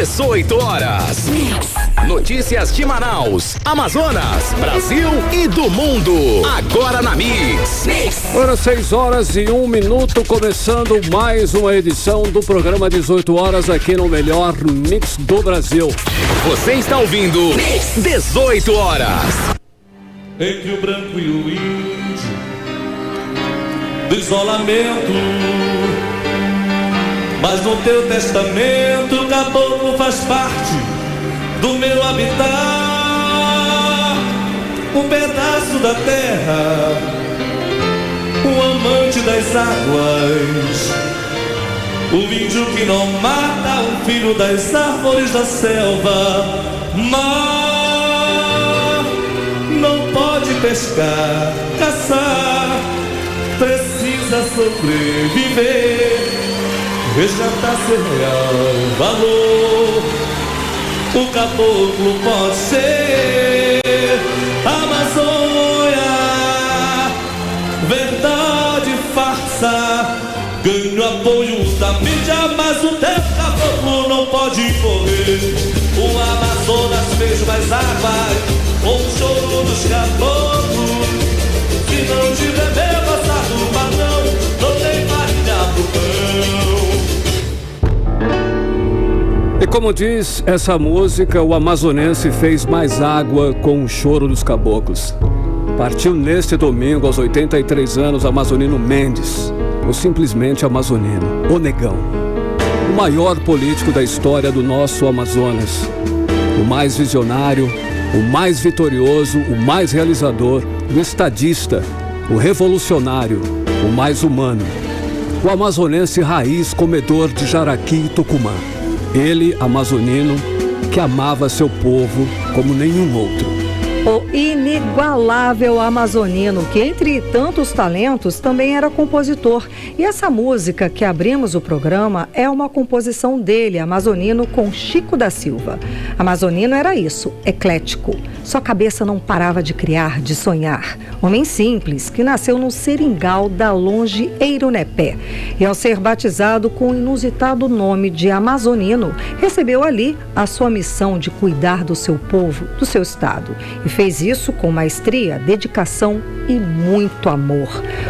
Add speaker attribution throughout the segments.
Speaker 1: 18 horas. Notícias de Manaus, Amazonas, Brasil e do mundo. Agora na Mix.
Speaker 2: Agora 6 horas e 1 minuto, começando mais uma edição do programa 18 horas aqui no melhor Mix do Brasil.
Speaker 1: Você está ouvindo 18 horas.
Speaker 3: Entre o branco e o índio, do isolamento, mas no teu testamento, caboclo faz parte do meu habitat, um pedaço da terra, um amante das águas, o índio que não mata, o filho das árvores da selva. Mar não pode pescar, caçar, precisa sobreviver, resgatar seu real valor. O caboclo pode ser Amazônia, verdade, farsa. Ganho apoio da mídia, mas o teu caboclo não pode morrer. O Amazonas fez mais água com o choro dos caboclos. Se não tiver meu passado, padrão, não tem farinha pro pão.
Speaker 2: E como diz essa música, o amazonense fez mais água com o choro dos caboclos. Partiu neste domingo, aos 83 anos, Amazonino Mendes, ou simplesmente Amazonino, o Negão. O maior político da história do nosso Amazonas. O mais visionário, o mais vitorioso, o mais realizador, o estadista, o revolucionário, o mais humano. O amazonense raiz, comedor de jaraqui e tucumã. Ele, amazonino, que amava seu povo como nenhum outro.
Speaker 4: O inigualável amazonino, que entre tantos talentos também era compositor. E essa música que abrimos o programa é uma composição dele, amazonino, com Chico da Silva. Amazonino era isso, eclético. Sua cabeça não parava de criar, de sonhar. Homem simples, que nasceu no seringal da longe Eirunepé. E ao ser batizado com o inusitado nome de amazonino, recebeu ali a sua missão de cuidar do seu povo, do seu estado. E fez isso com maestria, dedicação e muito amor.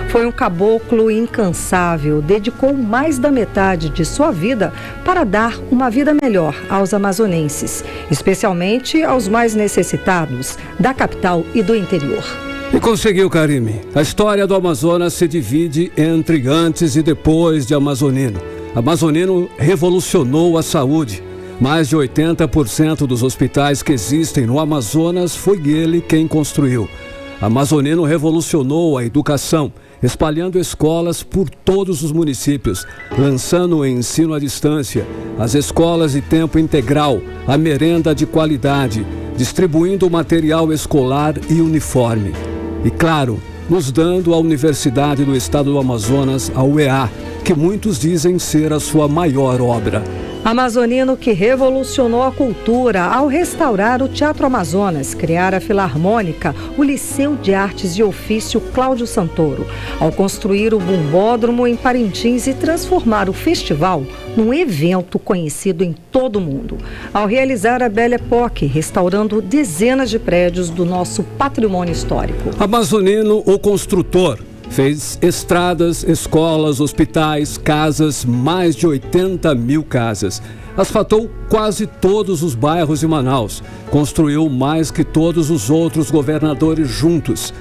Speaker 4: Foi um caboclo incansável, dedicou mais da metade de sua vida para dar uma vida melhor aos amazonenses, especialmente aos mais necessitados da capital e do interior.
Speaker 2: E conseguiu, Karime. A história do Amazonas se divide entre antes e depois de Amazonino. Amazonino revolucionou a saúde. Mais de 80% dos hospitais que existem no Amazonas foi ele quem construiu. Amazonino revolucionou a educação, espalhando escolas por todos os municípios, lançando o ensino à distância, as escolas de tempo integral, a merenda de qualidade, distribuindo material escolar e uniforme. E claro, nos dando a Universidade do Estado do Amazonas, a UEA, que muitos dizem ser a sua maior obra.
Speaker 4: Amazonino que revolucionou a cultura ao restaurar o Teatro Amazonas, criar a Filarmônica, o Liceu de Artes e Ofício Cláudio Santoro, ao construir o Bumbódromo em Parintins e transformar o festival num evento conhecido em todo o mundo, ao realizar a Belle Époque, restaurando dezenas de prédios do nosso patrimônio histórico.
Speaker 2: Amazonino, o construtor. Fez estradas, escolas, hospitais, casas, mais de 80 mil casas. Asfaltou quase todos os bairros de Manaus. Construiu mais que todos os outros governadores juntos.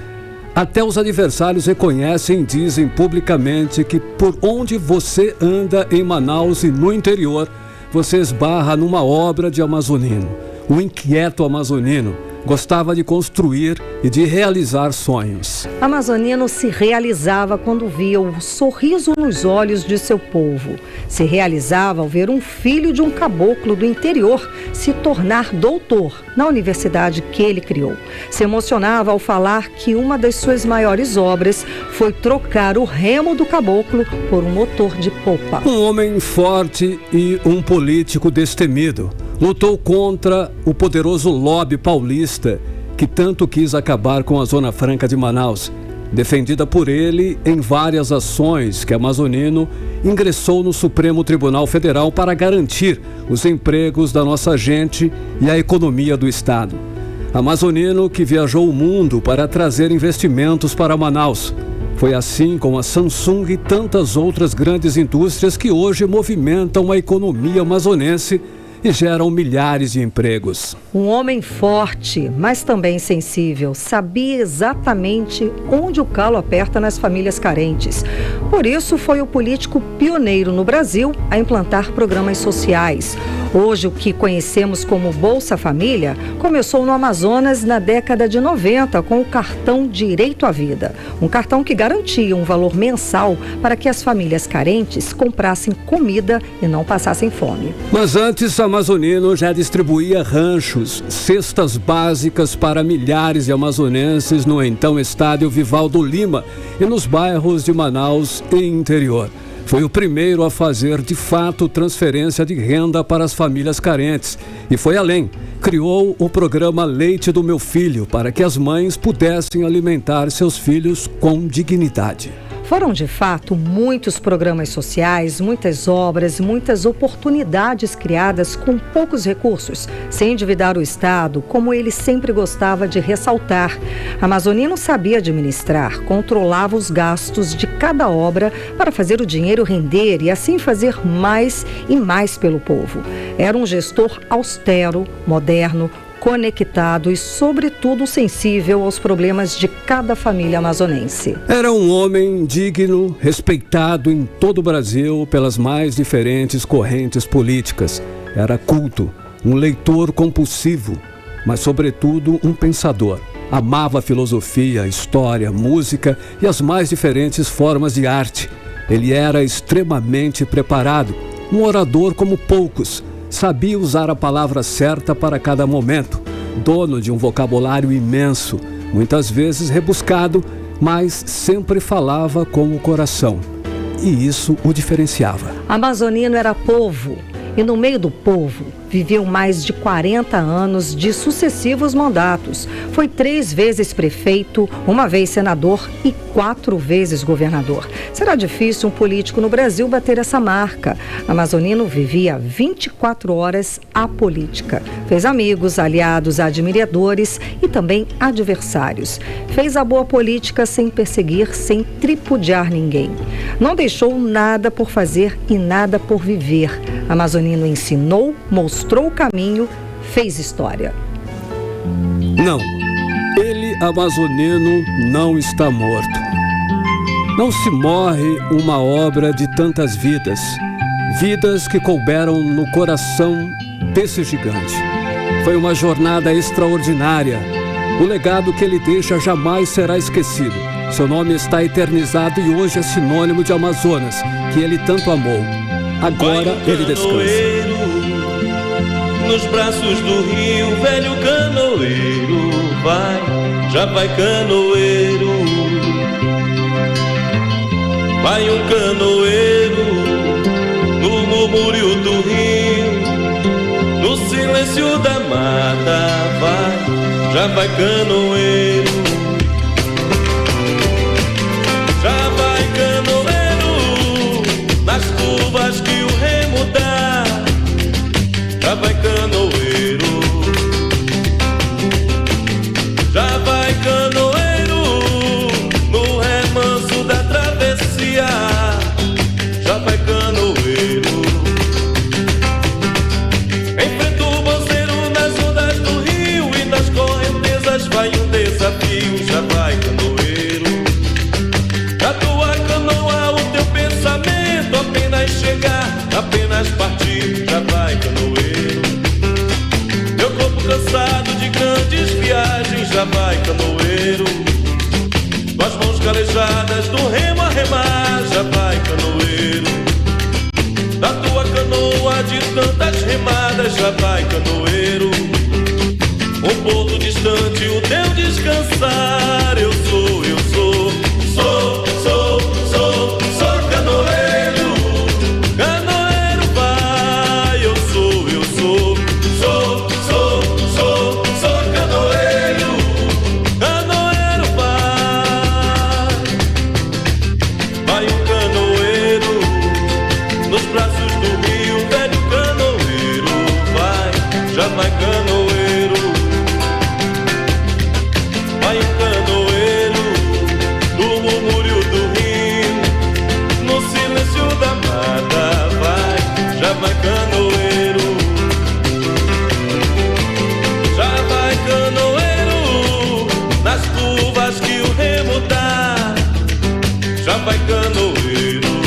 Speaker 2: Até os adversários reconhecem e dizem publicamente que por onde você anda em Manaus e no interior, você esbarra numa obra de Amazonino. O inquieto amazonino gostava de construir e de realizar sonhos.
Speaker 4: Amazonino se realizava quando via o sorriso nos olhos de seu povo. Se realizava ao ver um filho de um caboclo do interior se tornar doutor na universidade que ele criou. Se emocionava ao falar que uma das suas maiores obras foi trocar o remo do caboclo por um motor de popa.
Speaker 2: Um homem forte e um político destemido. Lutou contra o poderoso lobby paulista que tanto quis acabar com a Zona Franca de Manaus. defendida por ele em várias ações que Amazonino ingressou no Supremo Tribunal Federal para garantir os empregos da nossa gente e a economia do estado. Amazonino que viajou o mundo para trazer investimentos para Manaus. Foi assim com a Samsung e tantas outras grandes indústrias que hoje movimentam a economia amazonense e geram milhares de empregos.
Speaker 4: Um homem forte, mas também sensível, sabia exatamente onde o calo aperta nas famílias carentes. Por isso, foi o político pioneiro no Brasil a implantar programas sociais. Hoje, o que conhecemos como Bolsa Família começou no Amazonas na década de 90 com o cartão Direito à Vida. Um cartão que garantia um valor mensal para que as famílias carentes comprassem comida e não passassem fome.
Speaker 2: Mas antes, Amazonino já distribuía ranchos, cestas básicas para milhares de amazonenses no então estádio Vivaldo Lima e nos bairros de Manaus e interior. Foi o primeiro a fazer, de fato, transferência de renda para as famílias carentes. E foi além. Criou o programa Leite do Meu Filho para que as mães pudessem alimentar seus filhos com dignidade.
Speaker 4: Foram, de fato, muitos programas sociais, muitas obras, muitas oportunidades criadas com poucos recursos, sem endividar o Estado, como ele sempre gostava de ressaltar. Amazonino sabia administrar, controlava os gastos de cada obra para fazer o dinheiro render e assim fazer mais e mais pelo povo. Era um gestor austero, moderno, conectado e, sobretudo, sensível aos problemas de cada família amazonense.
Speaker 2: Era um homem digno, respeitado em todo o Brasil pelas mais diferentes correntes políticas. Era culto, um leitor compulsivo, mas, sobretudo, um pensador. Amava filosofia, história, música e as mais diferentes formas de arte. Ele era extremamente preparado, um orador como poucos. Sabia usar a palavra certa para cada momento, dono de um vocabulário imenso, muitas vezes rebuscado, mas sempre falava com o coração. E isso o diferenciava.
Speaker 4: Amazonino era povo, e no meio do povo viveu mais de 40 anos de sucessivos mandatos. Foi 3 vezes prefeito, 1 vez senador e 4 vezes governador. Será difícil um político no Brasil bater essa marca. Amazonino vivia 24 horas a política. Fez amigos, aliados, admiradores e também adversários. Fez a boa política sem perseguir, sem tripudiar ninguém. Não deixou nada por fazer e nada por viver. Amazonino ensinou, mostrou o caminho, fez história.
Speaker 2: Não, ele, Amazonino, não está morto. Não se morre uma obra de tantas vidas, vidas que couberam no coração desse gigante. Foi uma jornada extraordinária. O legado que ele deixa jamais será esquecido. Seu nome está eternizado e hoje é sinônimo de Amazonas, que ele tanto amou. Agora ele descansa.
Speaker 3: Nos braços do rio, velho canoeiro, já vai canoeiro. Vai um canoeiro no murmúrio do rio, no silêncio da mata, já vai canoeiro. Já vai canoeiro nas curvas que o remo dá. Já vai canoeiro, já vai canoeiro no remanso da travessia. Já vai canoeiro, enfrenta o banzeiro nas ondas do rio e nas correntezas vai um desafio. Já vai canoeiro, da tua canoa o teu pensamento apenas chegar, apenas partir. Já vai canoeiro, meu corpo cansado de grandes viagens. Já vai canoeiro, com as mãos calejadas do remo a remar. Já vai canoeiro, da tua canoa de tantas remadas. Já vai canoeiro, um porto distante o teu descansar. Eu sou canoeiro, canoeiro vai. Eu sou canoeiro, canoeiro vai. vai canoeiro, já vai canoeiro, nas curvas que o remo dá, já vai canoeiro,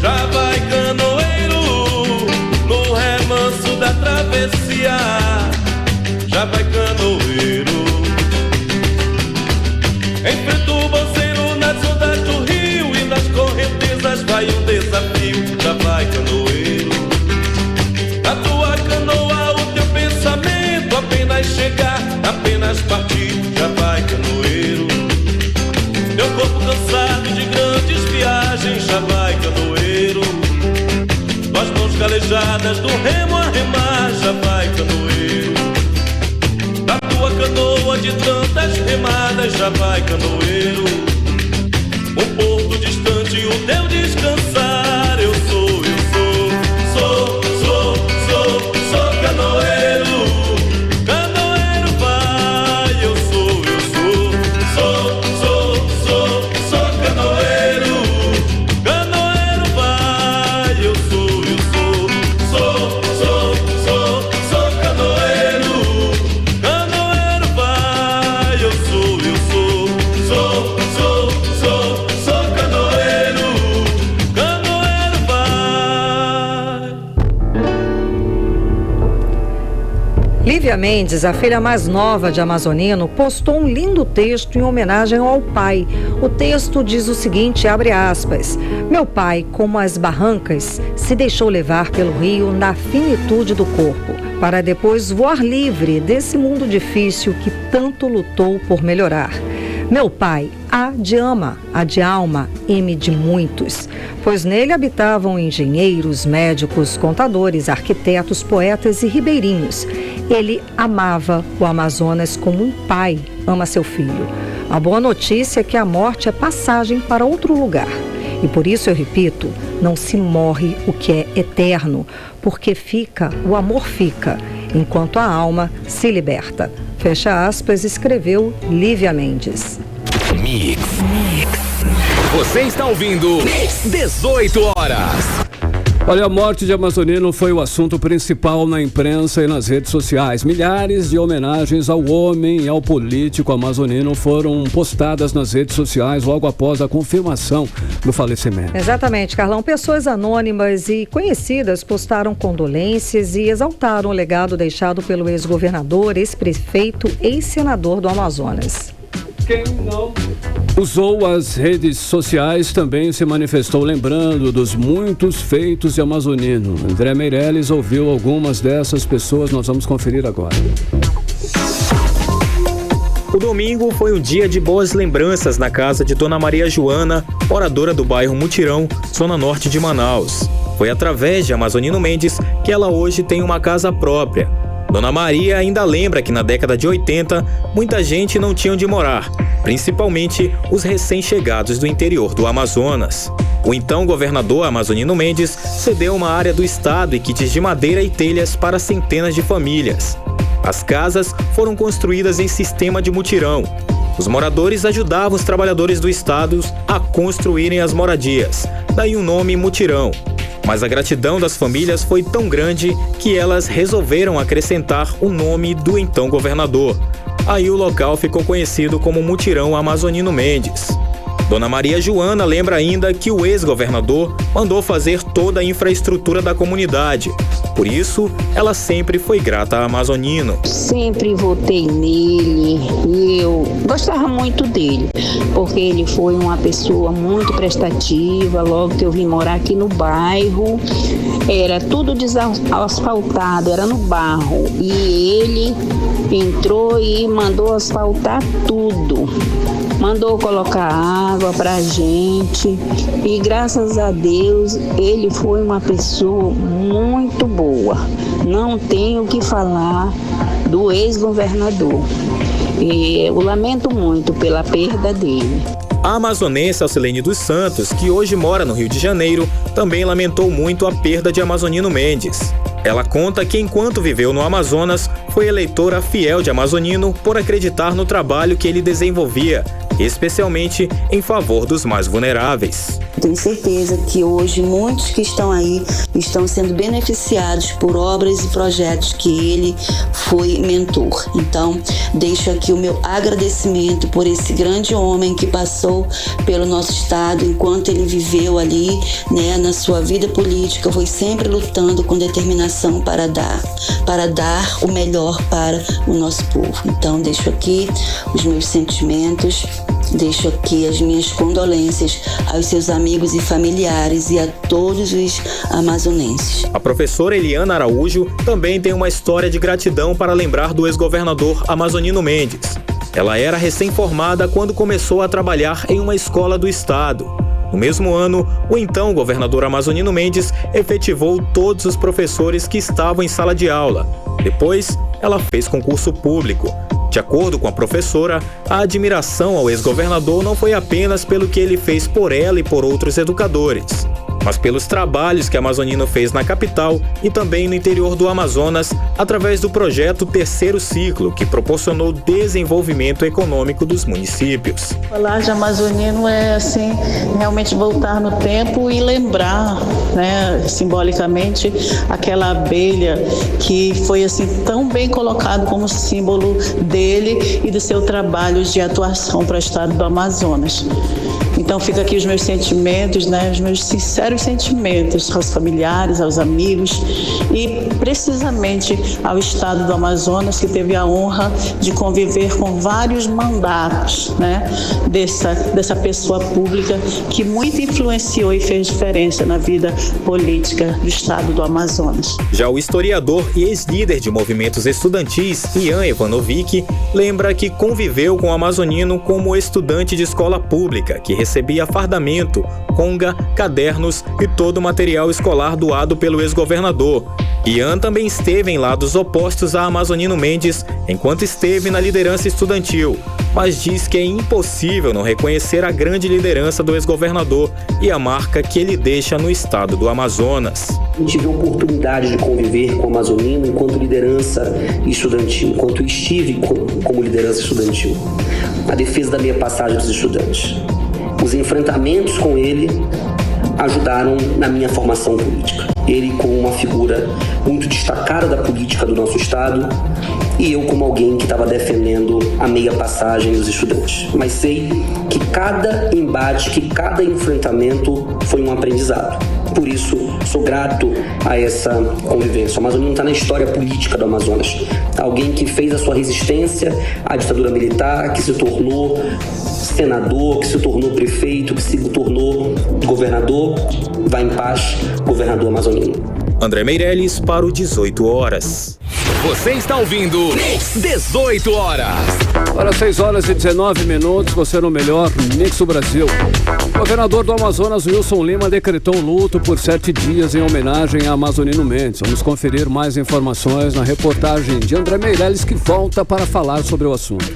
Speaker 3: já vai canoeiro, no remanso da travessia, já vai canoeiro, enfrenta o banceiro nas ondas do rio e nas correntezas vai um desafio, já vai canoeiro, na tua canoa o teu pensamento apenas chegar, apenas partir, já vai canoeiro, teu corpo cansado de grandes viagens, já vai canoeiro, tuas mãos calejadas do remo a remar, já vai canoeiro, na tua canoa de tantas remadas, já vai canoeiro, um porto distante o teu descansar, eu sou canoeiro, canoeiro vai, eu sou canoeiro, canoeiro vai, eu sou canoeiro, canoeiro vai, eu sou canoeiro, canoeiro vai.
Speaker 4: Lívia Mendes, a filha mais nova de Amazonino, postou um lindo texto em homenagem ao pai. O texto diz o seguinte, abre aspas: meu pai, como as barrancas, se deixou levar pelo rio na finitude do corpo, para depois voar livre desse mundo difícil que tanto lutou por melhorar. Meu pai, A de ama, A de alma, M de muitos, pois nele habitavam engenheiros, médicos, contadores, arquitetos, poetas e ribeirinhos. Ele amava o Amazonas como um pai ama seu filho. A boa notícia é que a morte é passagem para outro lugar. E por isso eu repito, não se morre o que é eterno, porque fica, o amor fica, enquanto a alma se liberta. Fecha aspas, escreveu Lívia Mendes.
Speaker 1: Mix. Você está ouvindo 18 horas.
Speaker 2: Olha, a morte de Amazonino foi o assunto principal na imprensa e nas redes sociais. Milhares de homenagens ao homem e ao político amazonino foram postadas nas redes sociais logo após a confirmação do falecimento.
Speaker 4: Exatamente, Carlão. Pessoas anônimas e conhecidas postaram condolências e exaltaram o legado deixado pelo ex-governador, ex-prefeito, ex-senador do Amazonas.
Speaker 2: Quem não usou as redes sociais também se manifestou lembrando dos muitos feitos de Amazonino. André Meirelles ouviu algumas dessas pessoas, nós vamos conferir agora.
Speaker 5: O domingo foi um dia de boas lembranças na casa de Dona Maria Joana, moradora do bairro Mutirão, zona norte de Manaus. Foi através de Amazonino Mendes que ela hoje tem uma casa própria. Dona Maria ainda lembra que na década de 80, muita gente não tinha onde morar, principalmente os recém-chegados do interior do Amazonas. O então governador Amazonino Mendes cedeu uma área do estado e kits de madeira e telhas para centenas de famílias. As casas foram construídas em sistema de mutirão. Os moradores ajudavam os trabalhadores do estado a construírem as moradias, daí o nome mutirão. Mas a gratidão das famílias foi tão grande que elas resolveram acrescentar o nome do então governador. Aí o local ficou conhecido como Mutirão Amazonino Mendes. Dona Maria Joana lembra ainda que o ex-governador mandou fazer toda a infraestrutura da comunidade. Por isso, ela sempre foi grata a Amazonino.
Speaker 6: Sempre votei nele e eu gostava muito dele, porque ele foi uma pessoa muito prestativa. Logo que eu vim morar aqui no bairro, era tudo desasfaltado, era no barro. E ele entrou e mandou asfaltar tudo. Mandou colocar água pra gente e graças a Deus ele foi uma pessoa muito boa. Não tenho o que falar do ex-governador. E eu lamento muito pela perda dele.
Speaker 5: A amazonense Alcilene dos Santos, que hoje mora no Rio de Janeiro, também lamentou muito a perda de Amazonino Mendes. Ela conta que enquanto viveu no Amazonas, foi eleitora fiel de Amazonino por acreditar no trabalho que ele desenvolvia, especialmente em favor dos mais vulneráveis.
Speaker 7: Tenho certeza que hoje muitos que estão aí estão sendo beneficiados por obras e projetos que ele foi mentor. Então, deixo aqui o meu agradecimento por esse grande homem que passou pelo nosso estado enquanto ele viveu ali, né, na sua vida política, foi sempre lutando com determinação para dar o melhor para o nosso povo. Então, deixo aqui os meus sentimentos, deixo aqui as minhas condolências aos seus amigos e familiares e a todos os amazonenses.
Speaker 5: A professora Eliana Araújo também tem uma história de gratidão para lembrar do ex-governador Amazonino Mendes. Ela era recém-formada quando começou a trabalhar em uma escola do estado. No mesmo ano, o então governador Amazonino Mendes efetivou todos os professores que estavam em sala de aula. Depois, ela fez concurso público. De acordo com a professora, a admiração ao ex-governador não foi apenas pelo que ele fez por ela e por outros educadores, mas pelos trabalhos que Amazonino fez na capital e também no interior do Amazonas, através do projeto Terceiro Ciclo, que proporcionou desenvolvimento econômico dos municípios.
Speaker 8: Falar de Amazonino é, assim, realmente voltar no tempo e lembrar, né, simbolicamente, aquela abelha que foi, assim, tão bem colocado como símbolo dele e do seu trabalho de atuação para o estado do Amazonas. Então fica aqui os meus sentimentos, né, os meus sinceros sentimentos aos familiares, aos amigos e precisamente ao estado do Amazonas, que teve a honra de conviver com vários mandatos, né, dessa pessoa pública que muito influenciou e fez diferença na vida política do estado do Amazonas.
Speaker 5: Já o historiador e ex-líder de movimentos estudantis, Ian Evanovic, lembra que conviveu com o Amazonino como estudante de escola pública, que recebia fardamento, conga, cadernos e todo o material escolar doado pelo ex-governador. Ian também esteve em lados opostos a Amazonino Mendes enquanto esteve na liderança estudantil, mas diz que é impossível não reconhecer a grande liderança do ex-governador e a marca que ele deixa no estado do Amazonas.
Speaker 9: Eu tive a oportunidade de conviver com o Amazonino enquanto liderança estudantil, enquanto estive como liderança estudantil, a defesa da minha passagem dos estudantes. Os enfrentamentos com ele ajudaram na minha formação política. Ele como uma figura muito destacada da política do nosso estado e eu como alguém que estava defendendo a meia passagem dos estudantes. Mas sei que cada embate, que cada enfrentamento foi um aprendizado. Por isso, sou grato a essa convivência. O Amazonino está na história política do Amazonas. Alguém que fez a sua resistência à ditadura militar, que se tornou senador, que se tornou prefeito, que se tornou governador. Vá em paz, governador Amazonino.
Speaker 5: André Meirelles para o 18 horas.
Speaker 1: Você está ouvindo 18 horas.
Speaker 2: Agora 6 horas e 19 minutos, você no melhor Mix do Brasil. O governador do Amazonas, Wilson Lima, decretou luto por 7 dias em homenagem a Amazonino Mendes. Vamos conferir mais informações na reportagem de André Meirelles, que volta para falar sobre o assunto.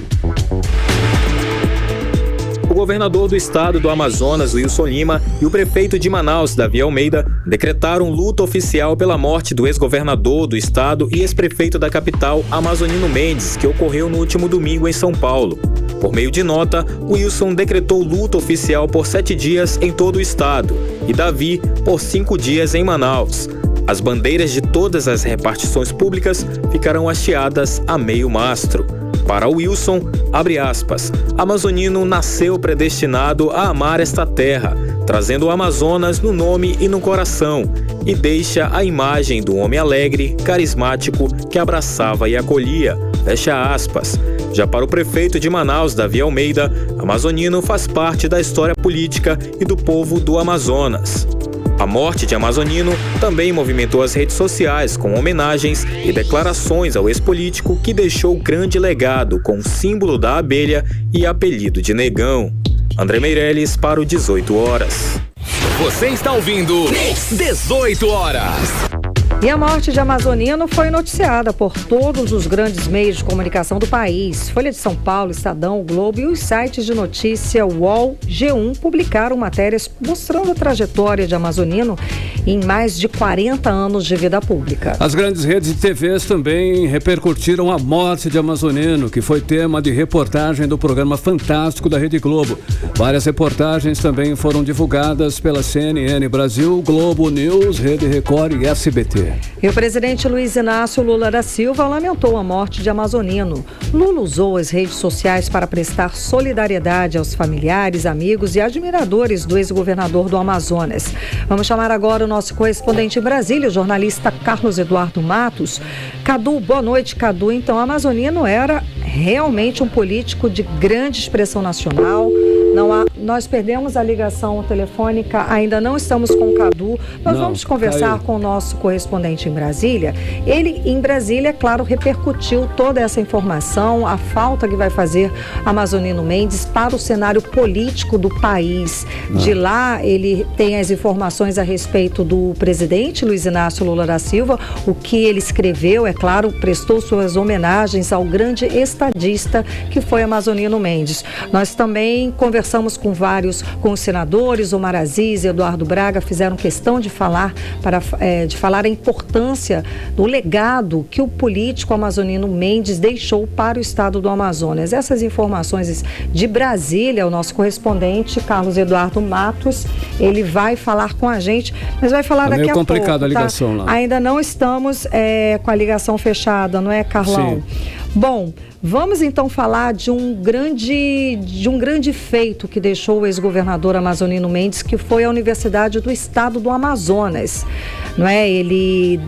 Speaker 5: O governador do estado do Amazonas, Wilson Lima, e o prefeito de Manaus, Davi Almeida, decretaram luto oficial pela morte do ex-governador do estado e ex-prefeito da capital, Amazonino Mendes, que ocorreu no último domingo em São Paulo. Por meio de nota, Wilson decretou luto oficial por 7 dias em todo o estado e Davi por 5 dias em Manaus. As bandeiras de todas as repartições públicas ficarão hasteadas a meio mastro. Para Wilson, abre aspas, Amazonino nasceu predestinado a amar esta terra, trazendo o Amazonas no nome e no coração, e deixa a imagem do homem alegre, carismático, que abraçava e acolhia, fecha aspas. Já para o prefeito de Manaus, Davi Almeida, Amazonino faz parte da história política e do povo do Amazonas. A morte de Amazonino também movimentou as redes sociais com homenagens e declarações ao ex-político que deixou grande legado com o símbolo da abelha e apelido de Negão. André Meirelles para o 18 horas.
Speaker 1: Você está ouvindo 18 horas.
Speaker 4: E a morte de Amazonino foi noticiada por todos os grandes meios de comunicação do país. Folha de São Paulo, Estadão, o Globo e os sites de notícia UOL, G1 publicaram matérias mostrando a trajetória de Amazonino em mais de 40 anos de vida pública.
Speaker 2: As grandes redes de TVs também repercutiram a morte de Amazonino, que foi tema de reportagem do programa Fantástico da Rede Globo. Várias reportagens também foram divulgadas pela CNN Brasil, Globo News, Rede Record e SBT.
Speaker 4: E o presidente Luiz Inácio Lula da Silva lamentou a morte de Amazonino. Lula usou as redes sociais para prestar solidariedade aos familiares, amigos e admiradores do ex-governador do Amazonas. Vamos chamar agora o nosso correspondente em Brasília, o jornalista Carlos Eduardo Matos. Cadu, boa noite, Cadu. Então, Amazonino era realmente um político de grande expressão nacional. Nós perdemos a ligação telefônica, ainda não estamos com o Cadu. Nós vamos conversar com o nosso correspondente em Brasília. Ele, em Brasília, é claro, repercutiu toda essa informação, a falta que vai fazer Amazonino Mendes para o cenário político do país. De lá, ele tem as informações a respeito do presidente Luiz Inácio Lula da Silva. O que ele escreveu, é claro, prestou suas homenagens ao grande estadista que foi Amazonino Mendes. Nós também conversamos com os senadores, Omar Aziz e Eduardo Braga, fizeram questão de falar a importância do legado que o político Amazonino Mendes deixou para o estado do Amazonas. Essas informações de Brasília, o nosso correspondente Carlos Eduardo Matos, ele vai falar com a gente, mas vai falar daqui a pouco. É meio complicado a ligação lá. Ainda não estamos com a ligação fechada, não é, Carlão? Sim. Bom, vamos então falar de um grande feito que deixou o ex-governador Amazonino Mendes, que foi a Universidade do Estado do Amazonas. Não é? Ele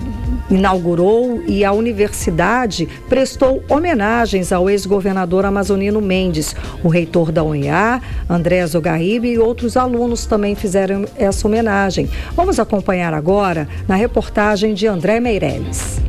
Speaker 4: inaugurou e a universidade prestou homenagens ao ex-governador Amazonino Mendes. O reitor da UEA, André Zogarribe, e outros alunos também fizeram essa homenagem. Vamos acompanhar agora na reportagem de André Meirelles.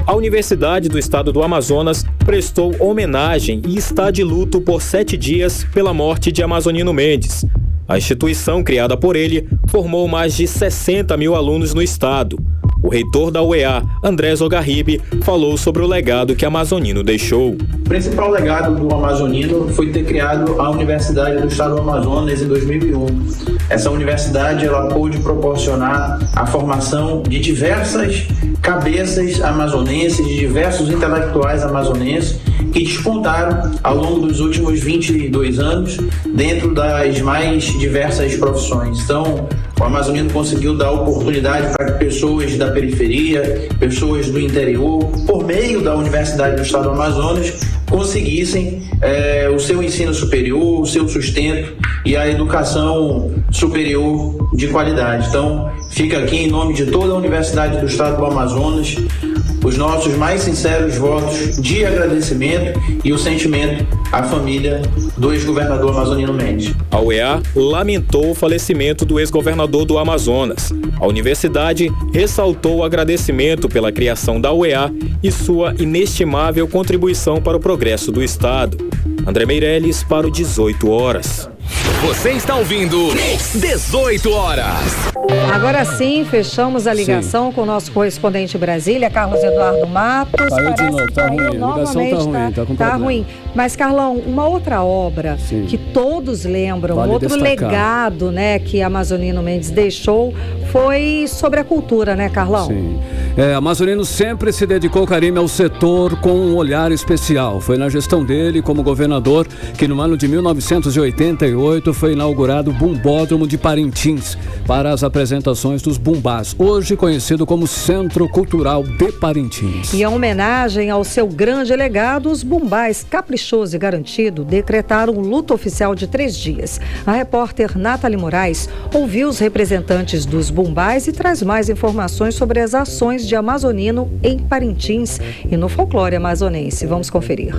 Speaker 5: A Universidade do Estado do Amazonas prestou homenagem e está de luto por 7 dias pela morte de Amazonino Mendes. A instituição, criada por ele, formou mais de 60 mil alunos no estado. O reitor da UEA, André Zogarribe, falou sobre o legado que Amazonino deixou.
Speaker 10: O principal legado do Amazonino foi ter criado a Universidade do Estado do Amazonas em 2001. Essa universidade ela pôde proporcionar a formação de diversas cabeças amazonenses, de diversos intelectuais amazonenses que despontaram ao longo dos últimos 22 anos dentro das mais diversas profissões. Então, o Amazonino conseguiu dar oportunidade para que pessoas da periferia, pessoas do interior, por meio da Universidade do Estado do Amazonas, conseguissem o seu ensino superior, o seu sustento e a educação superior de qualidade. Então, fica aqui em nome de toda a Universidade do Estado do Amazonas os nossos mais sinceros votos de agradecimento e o sentimento à família do ex-governador Amazonino Mendes.
Speaker 5: A UEA lamentou o falecimento do ex-governador do Amazonas. A universidade ressaltou o agradecimento pela criação da UEA e sua inestimável contribuição para o progresso do estado. André Meirelles para o 18 horas.
Speaker 1: Você está ouvindo 18 horas.
Speaker 4: Agora sim, fechamos a ligação com o nosso correspondente em Brasília, Carlos Eduardo Matos.
Speaker 2: Caiu de novo, tá ruim. A ligação tá ruim,
Speaker 4: Mas, Carlão, uma outra obra que todos lembram, outro legado, né, que Amazonino Mendes deixou foi sobre a cultura, né, Carlão?
Speaker 2: Sim. Amazonino sempre se dedicou, Karime, ao setor com um olhar especial. Foi na gestão dele como governador que no ano de 1988 foi inaugurado o Bumbódromo de Parintins para as apresentações dos bumbás, hoje conhecido como Centro Cultural de Parintins.
Speaker 4: E em homenagem ao seu grande legado, os bumbás Caprichoso e Garantido decretaram um luto oficial de 3 dias. A repórter Nathalie Moraes ouviu os representantes dos bumbás e traz mais informações sobre as ações de Amazonino em Parintins e no folclore amazonense. Vamos conferir.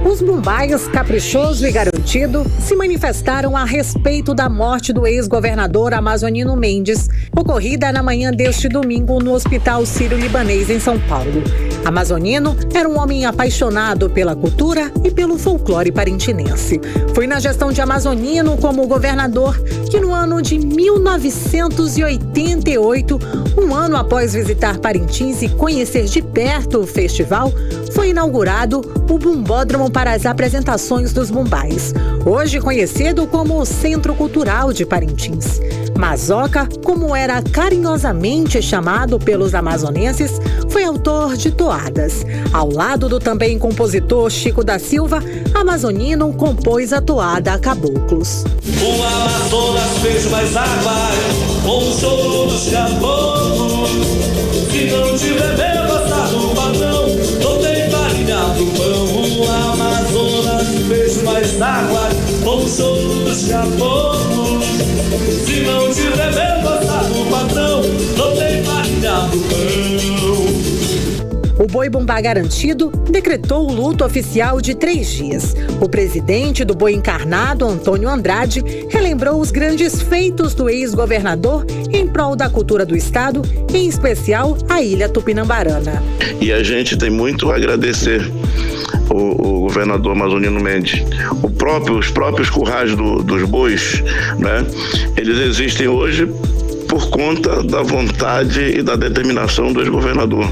Speaker 11: Os bumbaias Caprichoso e Garantido se manifestaram a respeito da morte do ex-governador Amazonino Mendes, ocorrida na manhã deste domingo no Hospital Sírio-Libanês em São Paulo. Amazonino era um homem apaixonado pela cultura e pelo folclore parintinense. Foi na gestão de Amazonino como governador que no ano de 1988, um ano após visitar Parintins e conhecer de perto o festival, foi inaugurado o Bumbódromo para as apresentações dos bumbais, hoje conhecido como o Centro Cultural de Parintins. Mazoca, como era carinhosamente chamado pelos amazonenses, foi autor de toadas. Ao lado do também compositor Chico da Silva, Amazonino compôs a toada Caboclos.
Speaker 3: O Amazonas fez mais água com o choro dos caboclos. Se não tiver meu passado padrão, não tem farinha pro pão. O Amazonas fez mais água com o choro dos caboclos. Se não tiver meu passado padrão, não tem farinha pro pão.
Speaker 11: O Boi Bumbá Garantido decretou o luto oficial de 3 dias. O presidente do Boi Encarnado, Antônio Andrade, relembrou os grandes feitos do ex-governador em prol da cultura do estado, em especial a Ilha Tupinambarana.
Speaker 12: E a gente tem muito a agradecer o governador Amazonino Mendes. Os próprios currais dos bois, né? Eles existem hoje por conta da vontade e da determinação do ex-governador.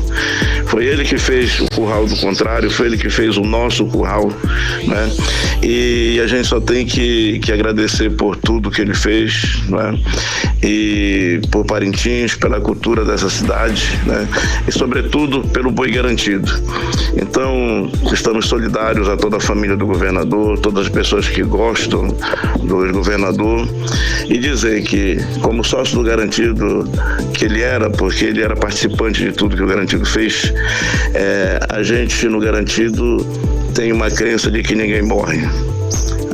Speaker 12: Foi ele que fez o curral do contrário, foi ele que fez o nosso curral, né? E a gente só tem que agradecer por tudo que ele fez, né? E por Parintins, pela cultura dessa cidade, né? E sobretudo pelo Boi Garantido. Então, estamos solidários a toda a família do governador, todas as pessoas que gostam do ex-governador, e dizer que, como sócio do Garantido que ele era, porque ele era participante de tudo que o Garantido fez, a gente no Garantido tem uma crença de que ninguém morre.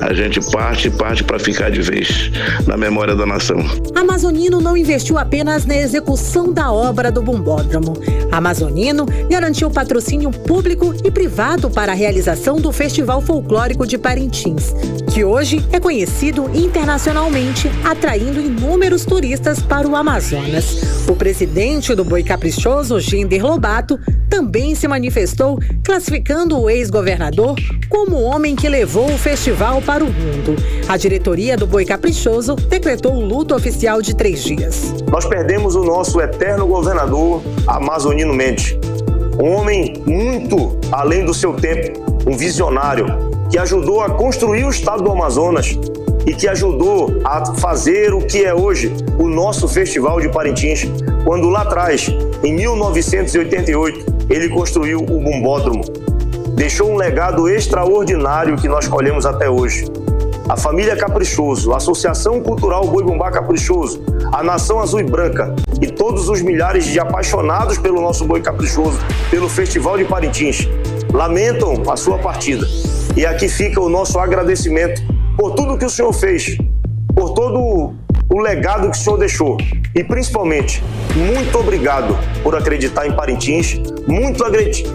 Speaker 12: A gente parte para ficar de vez na memória da nação.
Speaker 11: Amazonino não investiu apenas na execução da obra do Bumbódromo. Amazonino garantiu patrocínio público e privado para a realização do Festival Folclórico de Parintins, que hoje é conhecido internacionalmente, atraindo inúmeros turistas para o Amazonas. O presidente do Boi Caprichoso, Gender Lobato, também se manifestou, classificando o ex-governador como o homem que levou o festival para o mundo. A diretoria do Boi Caprichoso decretou o luto oficial de 3 dias.
Speaker 13: Nós perdemos o nosso eterno governador, Amazonino Mendes. Um homem muito além do seu tempo, um visionário, que ajudou a construir o estado do Amazonas e que ajudou a fazer o que é hoje o nosso Festival de Parintins, quando lá atrás, em 1988, ele construiu o Bumbódromo. Deixou um legado extraordinário que nós colhemos até hoje. A família Caprichoso, a Associação Cultural Boi Bumbá Caprichoso, a Nação Azul e Branca e todos os milhares de apaixonados pelo nosso Boi Caprichoso, pelo Festival de Parintins, lamentam a sua partida. E aqui fica o nosso agradecimento por tudo que o senhor fez, por todo o legado que o senhor deixou. E principalmente, muito obrigado por acreditar em Parintins, muito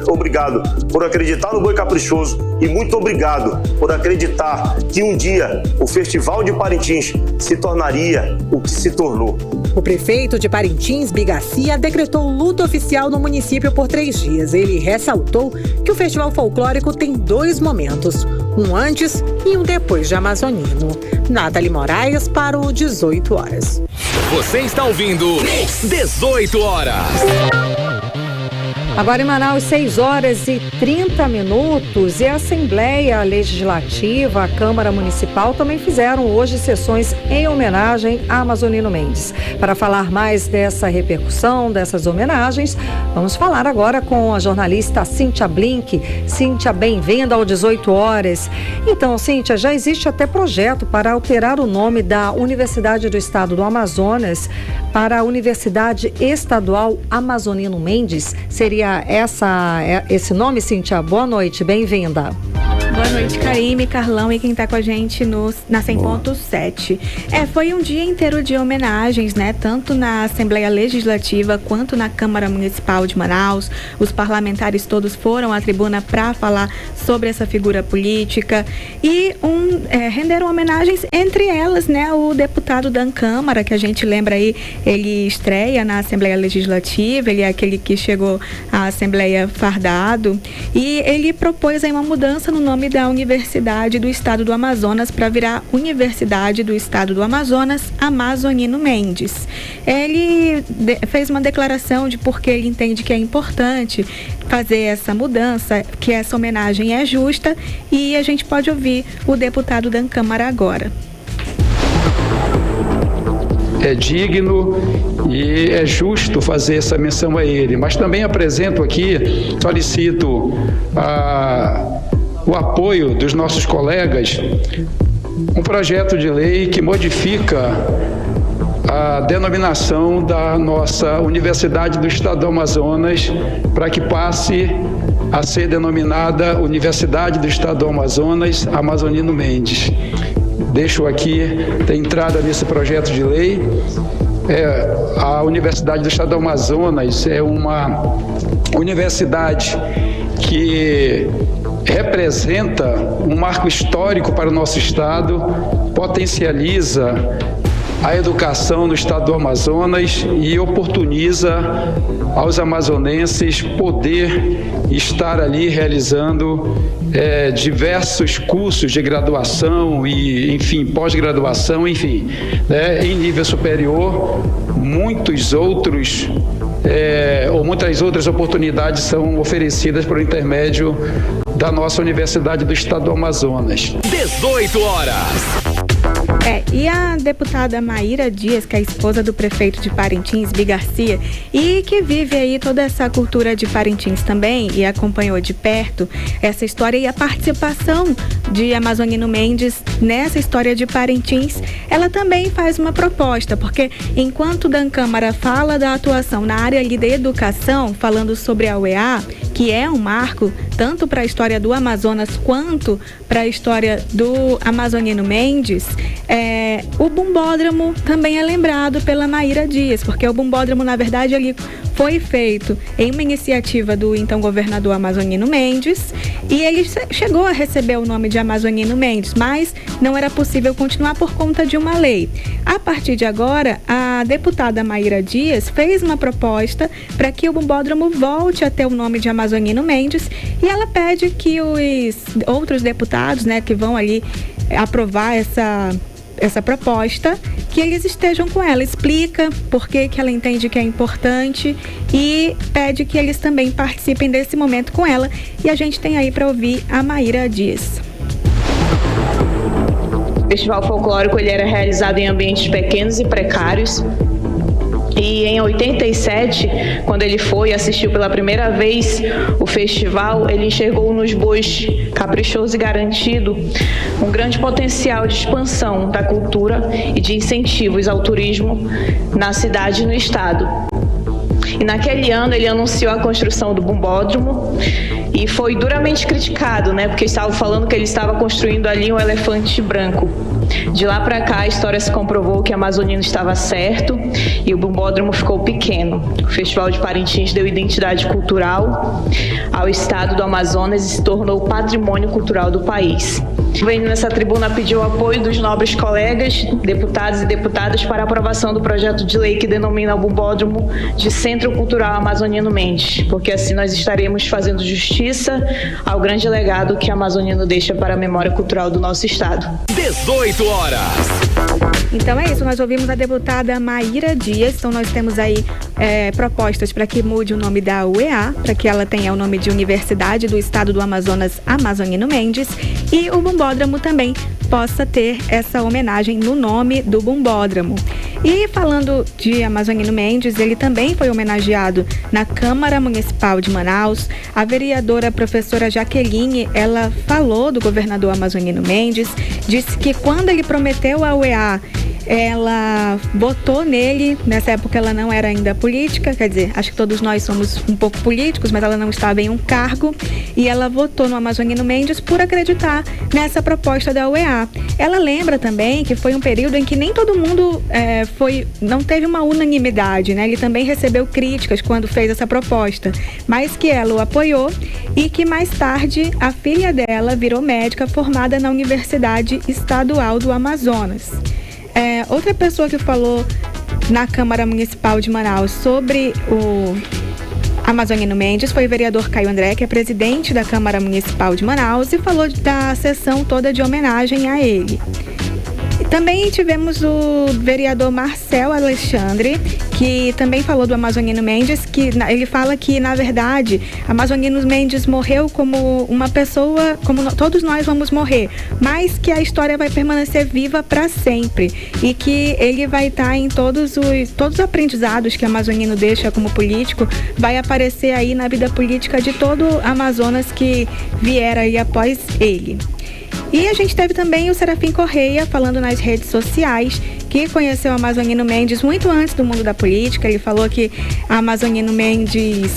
Speaker 13: obrigado por acreditar no Boi Caprichoso e muito obrigado por acreditar que um dia o Festival de Parintins se tornaria o que se tornou.
Speaker 11: O prefeito de Parintins, Bigacia, decretou luto oficial no município por 3 dias. Ele ressaltou que o Festival Folclórico tem 2 momentos, um antes e um depois de Amazonino. Nathalie Moraes para o 18 horas.
Speaker 1: Você está ouvindo 18 horas.
Speaker 4: Agora em Manaus, 6h30. E a Assembleia Legislativa, a Câmara Municipal também fizeram hoje sessões em homenagem a Amazonino Mendes. Para falar mais dessa repercussão, dessas homenagens, vamos falar agora com a jornalista Cíntia Blink. Cíntia, bem-vinda ao 18 horas. Então, Cíntia, já existe até projeto para alterar o nome da Universidade do Estado do Amazonas para a Universidade Estadual Amazonino Mendes. Seria esse nome, Cíntia? Boa noite, bem-vinda.
Speaker 14: Boa Boa noite, Karime, Carlão e quem está com a gente na 100.7. Foi um dia inteiro de homenagens, né? Tanto na Assembleia Legislativa quanto na Câmara Municipal de Manaus. Os parlamentares todos foram à tribuna para falar sobre essa figura política e renderam homenagens, entre elas, né? O deputado Dan Câmara, que a gente lembra aí, ele estreia na Assembleia Legislativa, ele é aquele que chegou à Assembleia fardado e ele propôs aí uma mudança no nome da Universidade do Estado do Amazonas para virar Universidade do Estado do Amazonas Amazonino Mendes. Ele fez uma declaração de por que ele entende que é importante fazer essa mudança, que essa homenagem é justa, e a gente pode ouvir o deputado Dan Câmara agora.
Speaker 15: É digno e é justo fazer essa menção a ele, mas também apresento aqui, solicito o apoio dos nossos colegas, um projeto de lei que modifica a denominação da nossa Universidade do Estado do Amazonas para que passe a ser denominada Universidade do Estado do Amazonas Amazonino Mendes. Deixo aqui a entrada nesse projeto de lei. A Universidade do Estado do Amazonas é uma universidade que representa um marco histórico para o nosso estado, potencializa a educação no estado do Amazonas e oportuniza aos amazonenses poder estar ali realizando diversos cursos de graduação e, enfim, pós-graduação, enfim, em nível superior. Muitas outras oportunidades são oferecidas por intermédio da nossa Universidade do Estado do Amazonas.
Speaker 1: 18 horas.
Speaker 14: E a deputada Maíra Dias, que é a esposa do prefeito de Parintins, Bi Garcia, e que vive aí toda essa cultura de Parintins também e acompanhou de perto essa história e a participação de Amazonino Mendes nessa história de Parintins, ela também faz uma proposta, porque enquanto Dan Câmara fala da atuação na área ali da educação, falando sobre a UEA, que é um marco tanto para a história do Amazonas quanto para a história do Amazonino Mendes, o Bumbódromo também é lembrado pela Maíra Dias, porque o Bumbódromo, na verdade, ele foi feito em uma iniciativa do então governador Amazonino Mendes e ele chegou a receber o nome de Amazonino Mendes, mas não era possível continuar por conta de uma lei. A partir de agora, a deputada Maíra Dias fez uma proposta para que o Bumbódromo volte a ter o nome de Amazonino Mendes e ela pede que os outros deputados, né, que vão ali aprovar essa proposta, que eles estejam com ela, explica por que ela entende que é importante e pede que eles também participem desse momento com ela. E a gente tem aí para ouvir a Maíra Dias.
Speaker 8: O Festival Folclórico ele era realizado em ambientes pequenos e precários. E em 87, quando ele foi e assistiu pela primeira vez o festival, ele enxergou nos bois Caprichoso e Garantido um grande potencial de expansão da cultura e de incentivos ao turismo na cidade e no estado. E naquele ano ele anunciou a construção do Bumbódromo e foi duramente criticado, né? Porque estavam falando que ele estava construindo ali um elefante branco. De lá para cá, a história se comprovou que Amazonino estava certo e o Bumbódromo ficou pequeno. O Festival de Parintins deu identidade cultural ao estado do Amazonas e se tornou patrimônio cultural do país. Vendo nessa tribuna pediu o apoio dos nobres colegas, deputados e deputadas para a aprovação do projeto de lei que denomina o Bumbódromo de Centro Cultural Amazonino Mendes, porque assim nós estaremos fazendo justiça ao grande legado que Amazonino deixa para a memória cultural do nosso estado.
Speaker 1: 18 horas.
Speaker 14: Então é isso, nós ouvimos a deputada Maíra Dias, então nós temos aí propostas para que mude o nome da UEA, para que ela tenha o nome de Universidade do Estado do Amazonas Amazonino Mendes, e o Bumbódromo também possa ter essa homenagem no nome do Bumbódromo. E falando de Amazonino Mendes, ele também foi homenageado na Câmara Municipal de Manaus. A vereadora professora Jaqueline, ela falou do governador Amazonino Mendes, disse que quando ele prometeu à UEA ela votou nele. Nessa época ela não era ainda política, quer dizer, acho que todos nós somos um pouco políticos, mas ela não estava em um cargo, e ela votou no Amazonino Mendes por acreditar nessa proposta da UEA. Ela lembra também que foi um período em que nem todo mundo não teve uma unanimidade, né? Ele também recebeu críticas quando fez essa proposta, mas que ela o apoiou e que mais tarde a filha dela virou médica formada na Universidade Estadual do Amazonas. Outra pessoa que falou na Câmara Municipal de Manaus sobre o Amazonino Mendes foi o vereador Caio André, que é presidente da Câmara Municipal de Manaus, e falou da sessão toda de homenagem a ele. Também tivemos o vereador Marcel Alexandre, que também falou do Amazonino Mendes, que ele fala que, na verdade, Amazonino Mendes morreu como uma pessoa, como todos nós vamos morrer, mas que a história vai permanecer viva para sempre e que ele vai estar em todos os aprendizados que Amazonino deixa como político, vai aparecer aí na vida política de todo Amazonas que vier aí após ele. E a gente teve também o Serafim Correia falando nas redes sociais, que conheceu o Amazonino Mendes muito antes do mundo da política. Ele falou que a Amazonino Mendes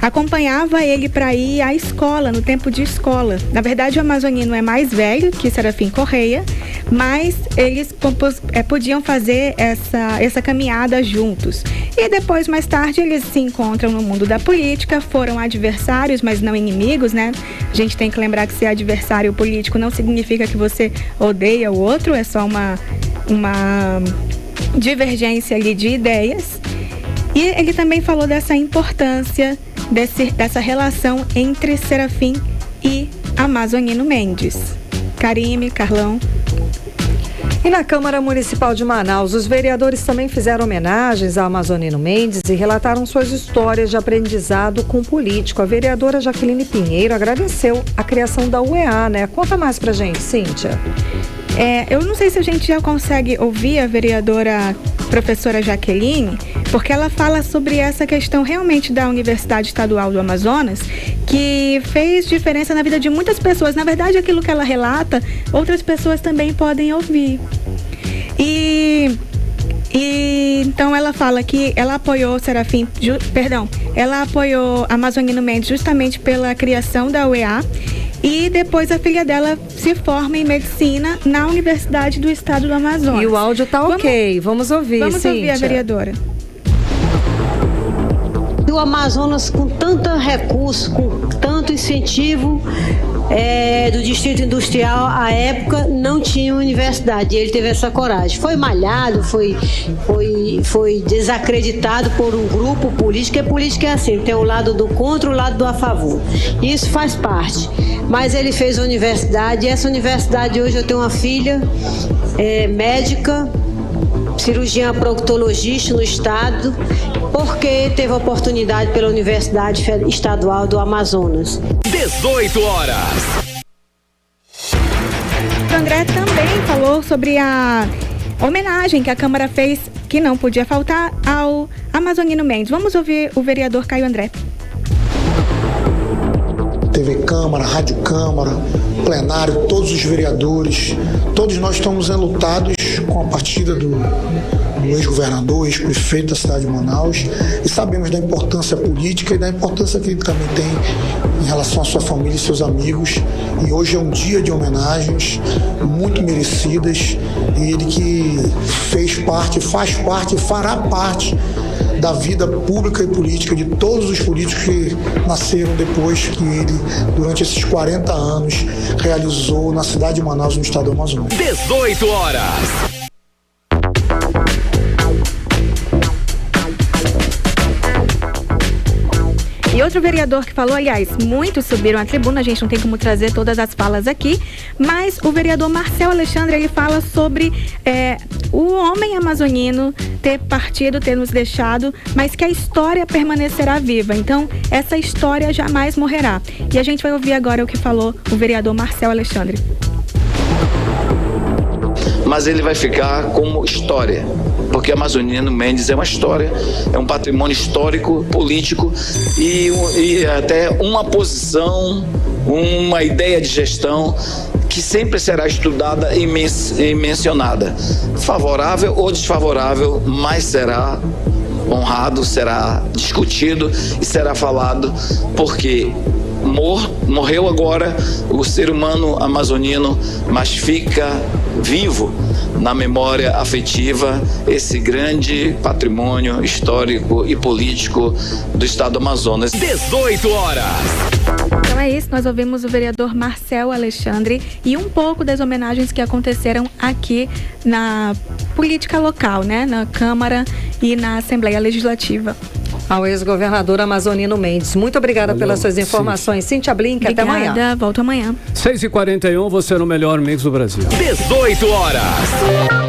Speaker 14: acompanhava ele para ir à escola, no tempo de escola. Na verdade, o Amazonino é mais velho que Serafim Correia, mas eles podiam fazer essa caminhada juntos. E depois, mais tarde, eles se encontram no mundo da política, foram adversários, mas não inimigos, né? A gente tem que lembrar que ser adversário político não significa que você odeia o outro, é só uma divergência ali de ideias. E ele também falou dessa importância dessa relação entre Serafim e Amazonino Mendes. Karime, Carlão.
Speaker 4: E na Câmara Municipal de Manaus, os vereadores também fizeram homenagens ao Amazonino Mendes e relataram suas histórias de aprendizado com o político. A vereadora Jaqueline Pinheiro agradeceu a criação da UEA, né? Conta mais pra gente, Cíntia.
Speaker 14: Eu não sei se a gente já consegue ouvir a vereadora professora Jaqueline, porque ela fala sobre essa questão realmente da Universidade Estadual do Amazonas, que fez diferença na vida de muitas pessoas. Na verdade, aquilo que ela relata, outras pessoas também podem ouvir. E então ela fala que ela apoiou ela apoiou Amazonino Mendes justamente pela criação da UEA. E depois a filha dela se forma em medicina na Universidade do Estado do Amazonas.
Speaker 4: E o áudio tá ok, vamos ouvir,
Speaker 14: Vamos ouvir a vereadora.
Speaker 16: E o Amazonas, com tanto recurso, com tanto incentivo do Distrito Industrial, à época não tinha universidade, e ele teve essa coragem. Foi malhado, foi desacreditado por um grupo político, e política é assim, tem o lado do contra e o lado do a favor. Isso faz parte. Mas ele fez a universidade, e essa universidade hoje eu tenho uma filha médica, cirurgiã proctologista no estado, porque teve a oportunidade pela Universidade Estadual do Amazonas.
Speaker 1: 18 horas.
Speaker 14: O André também falou sobre a homenagem que a Câmara fez, que não podia faltar, ao Amazonino Mendes. Vamos ouvir o vereador Caio André.
Speaker 17: TV Câmara, Rádio Câmara, plenário, todos os vereadores, todos nós estamos enlutados com a partida do ex-governador, ex-prefeito da cidade de Manaus, e sabemos da importância política e da importância que ele também tem em relação à sua família e seus amigos. E hoje é um dia de homenagens muito merecidas, e ele que fez parte, faz parte e fará parte da vida pública e política de todos os políticos que nasceram depois que ele, durante esses 40 anos, realizou na cidade de Manaus, no estado do Amazonas.
Speaker 1: 18 horas.
Speaker 14: E outro vereador que falou, aliás, muitos subiram à tribuna, a gente não tem como trazer todas as falas aqui, mas o vereador Marcel Alexandre, ele fala sobre o homem amazonino ter partido, ter nos deixado, mas que a história permanecerá viva. Então, essa história jamais morrerá. E a gente vai ouvir agora o que falou o vereador Marcel Alexandre.
Speaker 18: Mas ele vai ficar como história, porque Amazonino Mendes é uma história, é um patrimônio histórico, político e até uma posição, uma ideia de gestão que sempre será estudada e mencionada. Favorável ou desfavorável, mas será honrado, será discutido e será falado, porque morreu agora o ser humano amazonino, mas fica vivo na memória afetiva esse grande patrimônio histórico e político do estado do Amazonas.
Speaker 1: 18 horas.
Speaker 14: Então é isso, nós ouvimos o vereador Marcel Alexandre e um pouco das homenagens que aconteceram aqui na política local, né? Na Câmara e na Assembleia Legislativa.
Speaker 4: Ao ex-governador Amazonino Mendes. Muito obrigada pelas suas informações. Cíntia Blink, até amanhã.
Speaker 14: Volto amanhã.
Speaker 2: 6h41, você no melhor mix do Brasil.
Speaker 1: 18 horas.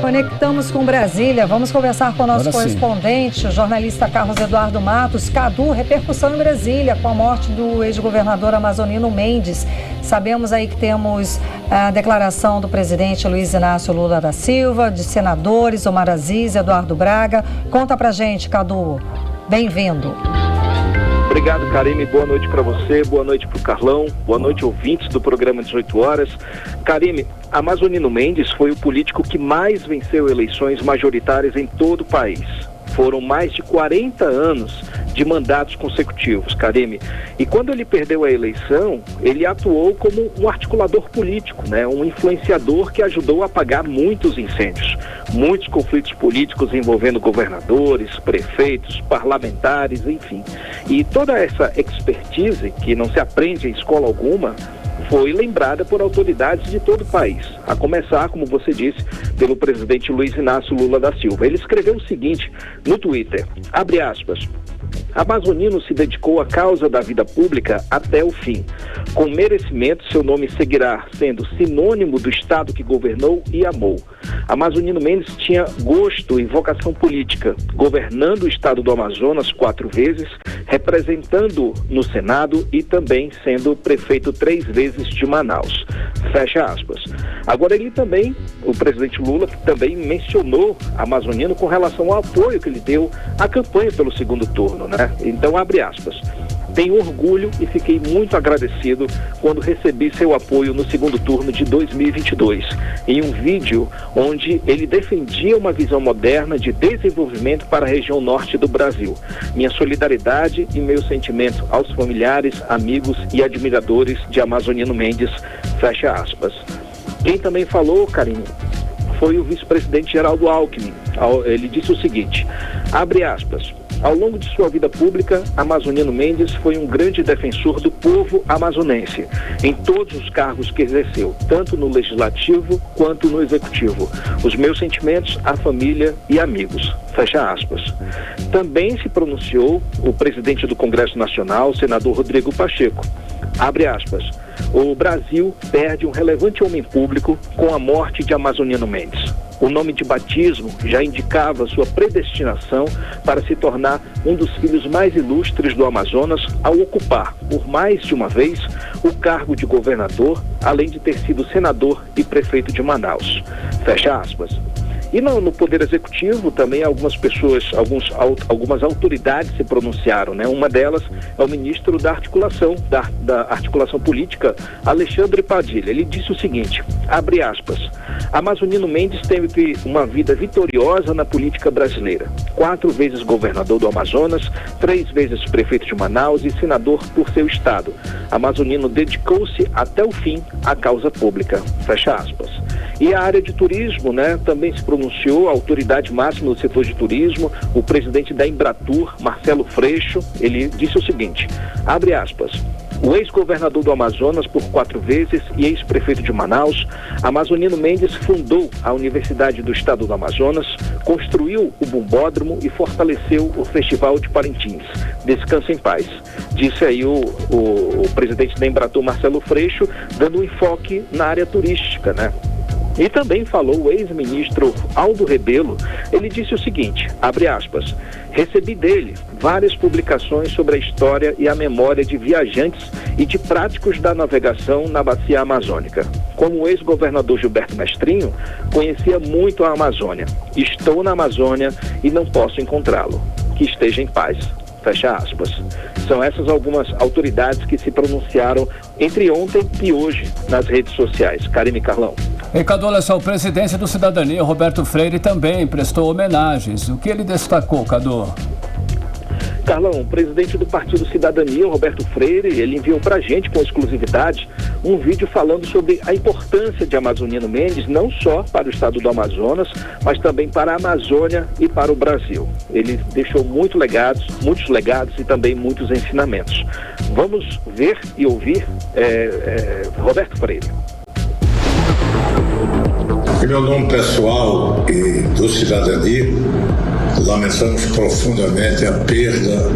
Speaker 4: Conectamos com Brasília. Vamos conversar com o nosso correspondente, o jornalista Carlos Eduardo Matos. Cadu, repercussão em Brasília com a morte do ex-governador Amazonino Mendes. Sabemos aí que temos a declaração do presidente Luiz Inácio Lula da Silva, de senadores Omar Aziz, Eduardo Braga. Conta pra gente, Cadu. Bem-vindo.
Speaker 19: Obrigado, Karime. Boa noite para você, boa noite para o Carlão, boa noite, ouvintes do programa 18 horas. Karime, Amazonino Mendes foi o político que mais venceu eleições majoritárias em todo o país. Foram mais de 40 anos de mandatos consecutivos, Karime. E quando ele perdeu a eleição, ele atuou como um articulador político, né? Um influenciador que ajudou a apagar muitos incêndios, muitos conflitos políticos envolvendo governadores, prefeitos, parlamentares, enfim. E toda essa expertise, que não se aprende em escola alguma, foi lembrada por autoridades de todo o país, a começar, como você disse, pelo presidente Luiz Inácio Lula da Silva. Ele escreveu o seguinte no Twitter, abre aspas: Amazonino se dedicou à causa da vida pública até o fim. Com merecimento, seu nome seguirá sendo sinônimo do Estado que governou e amou. Amazonino Mendes tinha gosto e vocação política, governando o Estado do Amazonas 4 vezes, representando no Senado e também sendo prefeito 3 vezes de Manaus. Fecha aspas. Agora ele também, o presidente Lula, também mencionou Amazonino com relação ao apoio que ele deu à campanha pelo segundo turno, né? Então, abre aspas. Tenho orgulho e fiquei muito agradecido quando recebi seu apoio no segundo turno de 2022, em um vídeo onde ele defendia uma visão moderna de desenvolvimento para a região norte do Brasil. Minha solidariedade e meu sentimento aos familiares, amigos e admiradores de Amazonino Mendes, fecha aspas. Quem também falou, Karine, foi o vice-presidente Geraldo Alckmin. Ele disse o seguinte, abre aspas, ao longo de sua vida pública, Amazonino Mendes foi um grande defensor do povo amazonense, em todos os cargos que exerceu, tanto no legislativo quanto no executivo. Os meus sentimentos à família e amigos. Fecha aspas. Também se pronunciou o presidente do Congresso Nacional, senador Rodrigo Pacheco. Abre aspas. O Brasil perde um relevante homem público com a morte de Amazonino Mendes. O nome de batismo já indicava sua predestinação para se tornar um dos filhos mais ilustres do Amazonas ao ocupar, por mais de uma vez, o cargo de governador, além de ter sido senador e prefeito de Manaus. Fecha aspas. E no Poder Executivo também algumas pessoas, algumas autoridades se pronunciaram, né? Uma delas é o ministro da Articulação Política, Alexandre Padilha. Ele disse o seguinte, abre aspas, Amazonino Mendes teve uma vida vitoriosa na política brasileira. 4 vezes governador do Amazonas, 3 vezes prefeito de Manaus e senador por seu estado. Amazonino dedicou-se até o fim à causa pública. Fecha aspas. E a área de turismo, né, também se pronunciou, a autoridade máxima do setor de turismo, o presidente da Embratur, Marcelo Freixo, ele disse o seguinte, abre aspas, o ex-governador do Amazonas por 4 vezes e ex-prefeito de Manaus, Amazonino Mendes fundou a Universidade do Estado do Amazonas, construiu o Bumbódromo e fortaleceu o Festival de Parintins. Descanse em paz. Disse aí o presidente da Embratur, Marcelo Freixo, dando um enfoque na área turística, né? E também falou o ex-ministro Aldo Rebelo, ele disse o seguinte, abre aspas, recebi dele várias publicações sobre a história e a memória de viajantes e de práticos da navegação na bacia amazônica. Como o ex-governador Gilberto Mestrinho, conhecia muito a Amazônia. Estou na Amazônia e não posso encontrá-lo. Que esteja em paz. fecha aspas. São essas algumas autoridades que se pronunciaram entre ontem e hoje nas redes sociais. Karime, Carlão.
Speaker 2: E Cadu, olha só, o presidente do Cidadania, Roberto Freire, também prestou homenagens. O que ele destacou, Cadu?
Speaker 19: Carlão, o presidente do Partido Cidadania, Roberto Freire, ele enviou pra gente com exclusividade um vídeo falando sobre a importância de Amazonino Mendes, não só para o estado do Amazonas, mas também para a Amazônia e para o Brasil. Ele deixou muitos legados e também muitos ensinamentos. Vamos ver e ouvir Roberto Freire.
Speaker 20: Em meu nome pessoal e do Cidadania, lamentamos profundamente a perda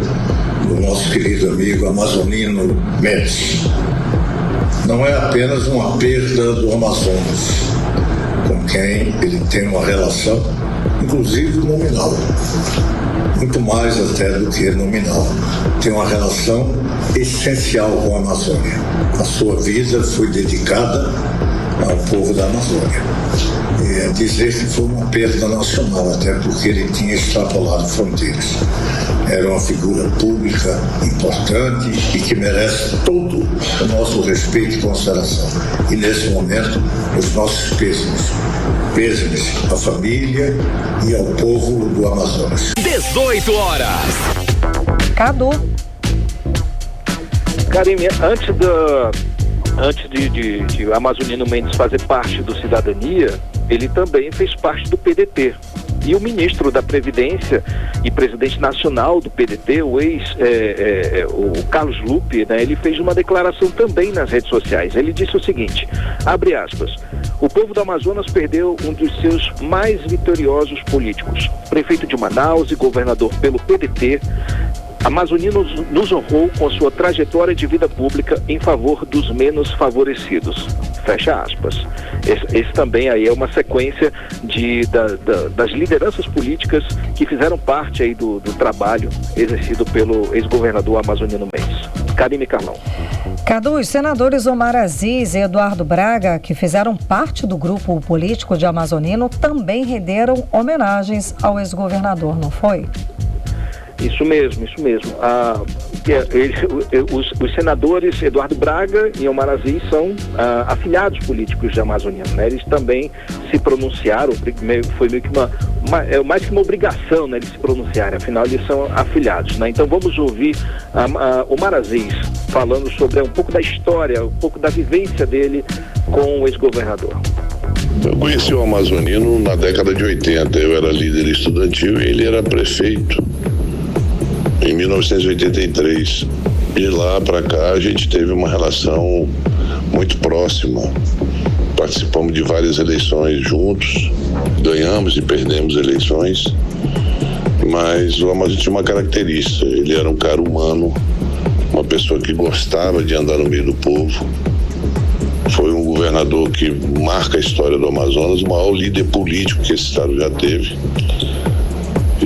Speaker 20: do nosso querido amigo Amazonino Mendes. Não é apenas uma perda do Amazonas, com quem ele tem uma relação, inclusive nominal, muito mais até do que nominal. Tem uma relação essencial com a Amazônia. A sua vida foi dedicada ao povo da Amazônia. E dizer que foi uma perda nacional, até porque ele tinha extrapolado fronteiras. Era uma figura pública importante e que merece todo o nosso respeito e consideração. E nesse momento, os nossos pêsames. Pêsames à família e ao povo do Amazonas.
Speaker 1: 18 horas.
Speaker 4: Cadu.
Speaker 19: Karime, antes de Amazonino Mendes fazer parte do Cidadania, ele também fez parte do PDT. E o ministro da Previdência e presidente nacional do PDT, o Carlos Lupe, né, ele fez uma declaração também nas redes sociais. Ele disse o seguinte, abre aspas, o povo do Amazonas perdeu um dos seus mais vitoriosos políticos. Prefeito de Manaus e governador pelo PDT, Amazonino nos honrou com a sua trajetória de vida pública em favor dos menos favorecidos. Fecha aspas. Esse também aí é uma sequência das lideranças políticas que fizeram parte aí do trabalho exercido pelo ex-governador Amazonino Mendes. Karime, Carlão.
Speaker 4: Cadu, os senadores Omar Aziz e Eduardo Braga, que fizeram parte do grupo político de Amazonino, também renderam homenagens ao ex-governador, não foi?
Speaker 19: Isso mesmo. Os senadores Eduardo Braga e Omar Aziz são afiliados políticos de Amazonino, né? Eles também se pronunciaram, foi meio que mais que uma obrigação, né, eles se pronunciarem, afinal eles são afiliados, né? Então vamos ouvir Omar Aziz falando sobre um pouco da história, um pouco da vivência dele com o ex-governador.
Speaker 12: Eu conheci o Amazonino na década de 80, eu era líder estudantil e ele era prefeito em 1983. De lá para cá a gente teve uma relação muito próxima. Participamos de várias eleições juntos, ganhamos e perdemos eleições, mas o Amazonino tinha uma característica, ele era um cara humano, uma pessoa que gostava de andar no meio do povo. Foi um governador que marca a história do Amazonas, o maior líder político que esse estado já teve.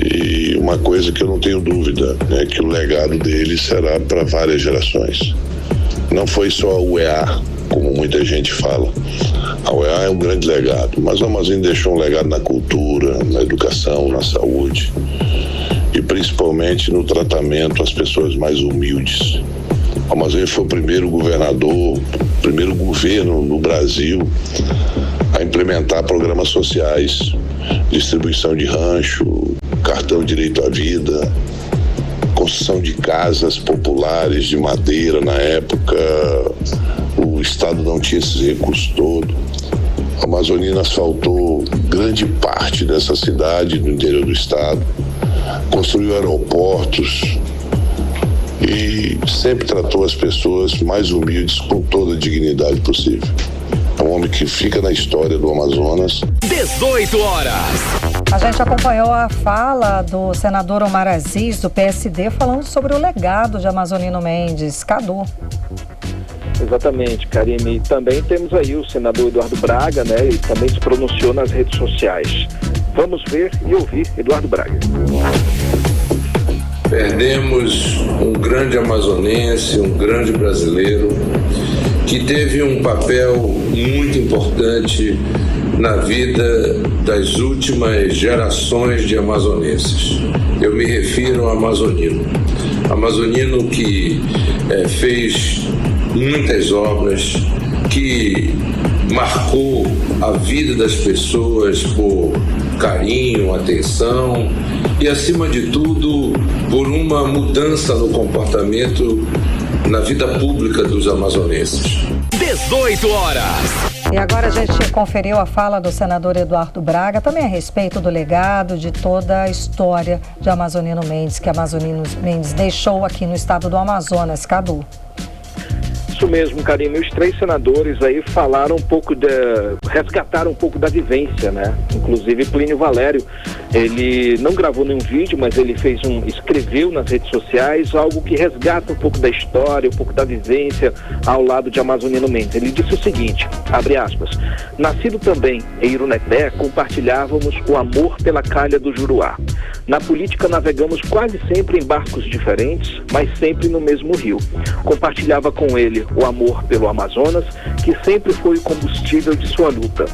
Speaker 12: E uma coisa que eu não tenho dúvida é que o legado dele será para várias gerações. Não foi só a UEA, como muita gente fala. A UEA é um grande legado, mas o Amazonino deixou um legado na cultura, na educação, na saúde e principalmente no tratamento às pessoas mais humildes. O Amazonino foi o primeiro governador, o primeiro governo no Brasil a implementar programas sociais, distribuição de rancho, cartão direito à vida, construção de casas populares de madeira na época. O estado não tinha esses recursos todos. A Amazonina asfaltou grande parte dessa cidade do interior do estado, construiu aeroportos e sempre tratou as pessoas mais humildes com toda a dignidade possível. É um homem que fica na história do Amazonas.
Speaker 1: 18 horas.
Speaker 4: A gente acompanhou a fala do senador Omar Aziz, do PSD, falando sobre o legado de Amazonino Mendes. Cadu.
Speaker 19: Exatamente, Karime. E também temos aí o senador Eduardo Braga, né? Ele também se pronunciou nas redes sociais. Vamos ver e ouvir Eduardo Braga.
Speaker 21: Perdemos um grande amazonense, um grande brasileiro, que teve um papel muito importante na vida das últimas gerações de amazonenses. Eu me refiro ao Amazonino. amazonino que fez muitas obras, que marcou a vida das pessoas por carinho, atenção e, acima de tudo, por uma mudança no comportamento na vida pública dos amazonenses.
Speaker 1: 18 horas.
Speaker 4: E agora a gente conferiu a fala do senador Eduardo Braga, também a respeito do legado de toda a história de Amazonino Mendes, que Amazonino Mendes deixou aqui no estado do Amazonas. Cadu.
Speaker 19: Isso mesmo, Karime. Os 3 senadores aí falaram um pouco resgataram um pouco da vivência, né? Inclusive Plínio Valério, ele não gravou nenhum vídeo, mas ele escreveu nas redes sociais algo que resgata um pouco da história, um pouco da vivência ao lado de Amazonino Mendes. Ele disse o seguinte, abre aspas, nascido também em Iruneté, compartilhávamos o amor pela calha do Juruá. Na política navegamos quase sempre em barcos diferentes, mas sempre no mesmo rio. Compartilhava com ele o amor pelo Amazonas, que sempre foi o combustível de sua luta.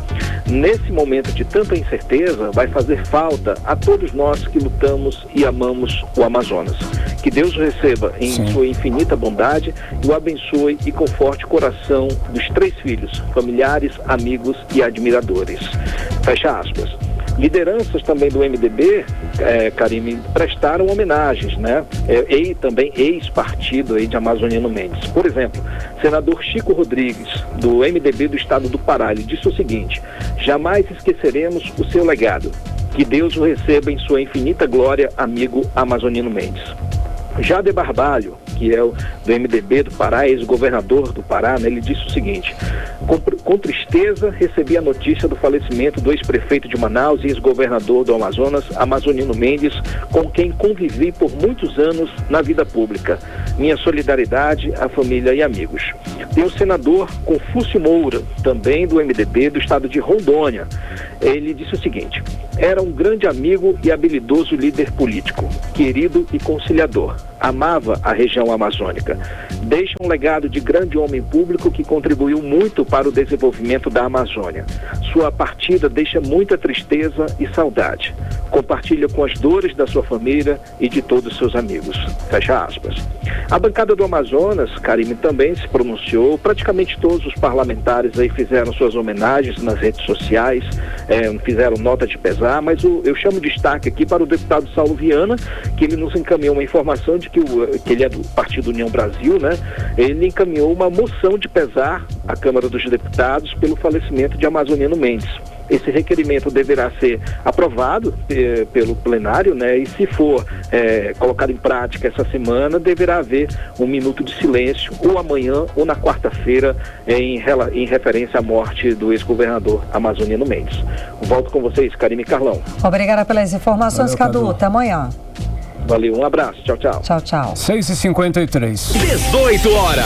Speaker 19: Nesse momento de tanta incerteza, vai fazer falta a todos nós que lutamos e amamos o Amazonas. Que Deus o receba em sua infinita bondade e o abençoe e conforte o coração dos 3 filhos, familiares, amigos e admiradores. Fecha aspas. Lideranças também do MDB, Karime, prestaram homenagens, né? E também ex-partido aí de Amazonino Mendes. Por exemplo, senador Chico Rodrigues, do MDB do estado do Pará, ele disse o seguinte, jamais esqueceremos o seu legado. Que Deus o receba em sua infinita glória, amigo Amazonino Mendes. Jade Barbalho, que é do MDB do Pará, ex-governador do Pará, né, ele disse o seguinte, com tristeza recebi a notícia do falecimento do ex-prefeito de Manaus e ex-governador do Amazonas, Amazonino Mendes, com quem convivi por muitos anos na vida pública. Minha solidariedade à família e amigos. Tem o senador Confúcio Moura, também do MDB do estado de Rondônia. Ele disse o seguinte, era um grande amigo e habilidoso líder político, querido e conciliador. Amava a região amazônica. Deixa um legado de grande homem público que contribuiu muito para o desenvolvimento da Amazônia. Sua partida deixa muita tristeza e saudade. Compartilha com as dores da sua família e de todos os seus amigos. Fecha aspas. A bancada do Amazonas, Karime, também se pronunciou. Praticamente todos os parlamentares aí fizeram suas homenagens nas redes sociais, fizeram nota de pesar, mas eu chamo destaque aqui para o deputado Saulo Viana, que ele nos encaminhou uma informação de que ele é do Partido União Brasil, né? Ele encaminhou uma moção de pesar à Câmara dos Deputados pelo falecimento de Amazonino Mendes. Esse requerimento deverá ser aprovado pelo plenário, né? E se for colocado em prática essa semana, deverá haver um minuto de silêncio, ou amanhã ou na quarta-feira, em referência à morte do ex-governador Amazonino Mendes. Volto com vocês, Karime e Carlão.
Speaker 4: Obrigada pelas informações, Cadu. Até amanhã.
Speaker 19: Valeu, um abraço. Tchau, tchau.
Speaker 4: Tchau, tchau.
Speaker 2: 6h53.
Speaker 1: 18 horas.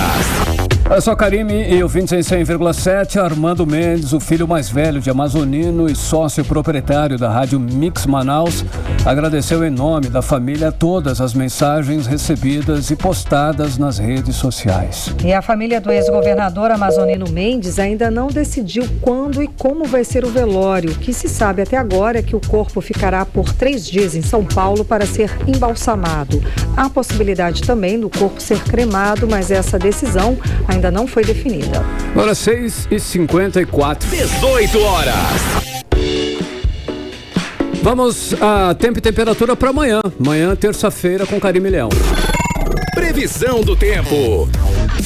Speaker 2: Olha só, Karime e ouvintes em 100,7, Armando Mendes, o filho mais velho de Amazonino e sócio proprietário da Rádio Mix Manaus, agradeceu em nome da família todas as mensagens recebidas e postadas nas redes sociais.
Speaker 4: E a família do ex-governador Amazonino Mendes ainda não decidiu quando e como vai ser o velório. O que se sabe até agora é que o corpo ficará por 3 dias em São Paulo para ser embalsamado. Há possibilidade também do corpo ser cremado, mas essa decisão ainda não foi definida.
Speaker 2: Agora 6h54.
Speaker 1: 18 horas.
Speaker 2: Vamos a tempo e temperatura para amanhã. Amanhã, terça-feira, com Karime Leão.
Speaker 1: Previsão do tempo.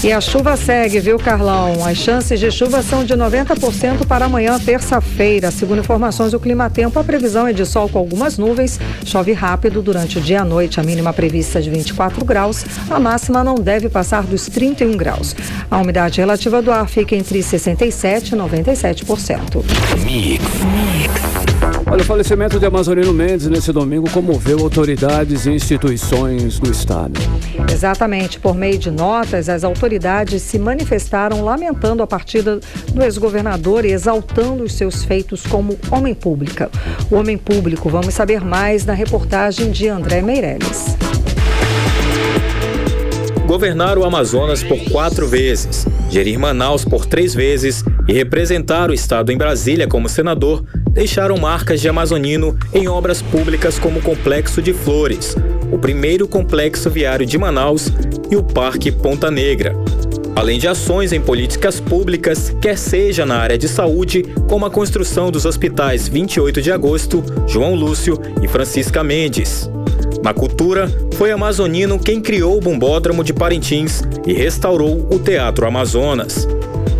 Speaker 4: E a chuva segue, viu, Carlão? As chances de chuva são de 90% para amanhã, terça-feira. Segundo informações do Climatempo, a previsão é de sol com algumas nuvens. Chove rápido durante o dia e a noite. A mínima prevista é de 24 graus. A máxima não deve passar dos 31 graus. A umidade relativa do ar fica entre 67% e 97%.
Speaker 1: Mix.
Speaker 2: Olha, o falecimento de Amazonino Mendes nesse domingo comoveu autoridades e instituições do estado.
Speaker 4: Exatamente. Por meio de notas, as autoridades se manifestaram lamentando a partida do ex-governador e exaltando os seus feitos como homem público. O homem público, vamos saber mais na reportagem de André Meirelles.
Speaker 5: Governar o Amazonas por 4 vezes, gerir Manaus por 3 vezes e representar o estado em Brasília como senador deixaram marcas de amazonino em obras públicas como o Complexo de Flores, o primeiro complexo viário de Manaus e o Parque Ponta Negra. Além de ações em políticas públicas, quer seja na área de saúde, como a construção dos hospitais 28 de Agosto, João Lúcio e Francisca Mendes. Na cultura, foi amazonino quem criou o Bumbódromo de Parintins e restaurou o Teatro Amazonas.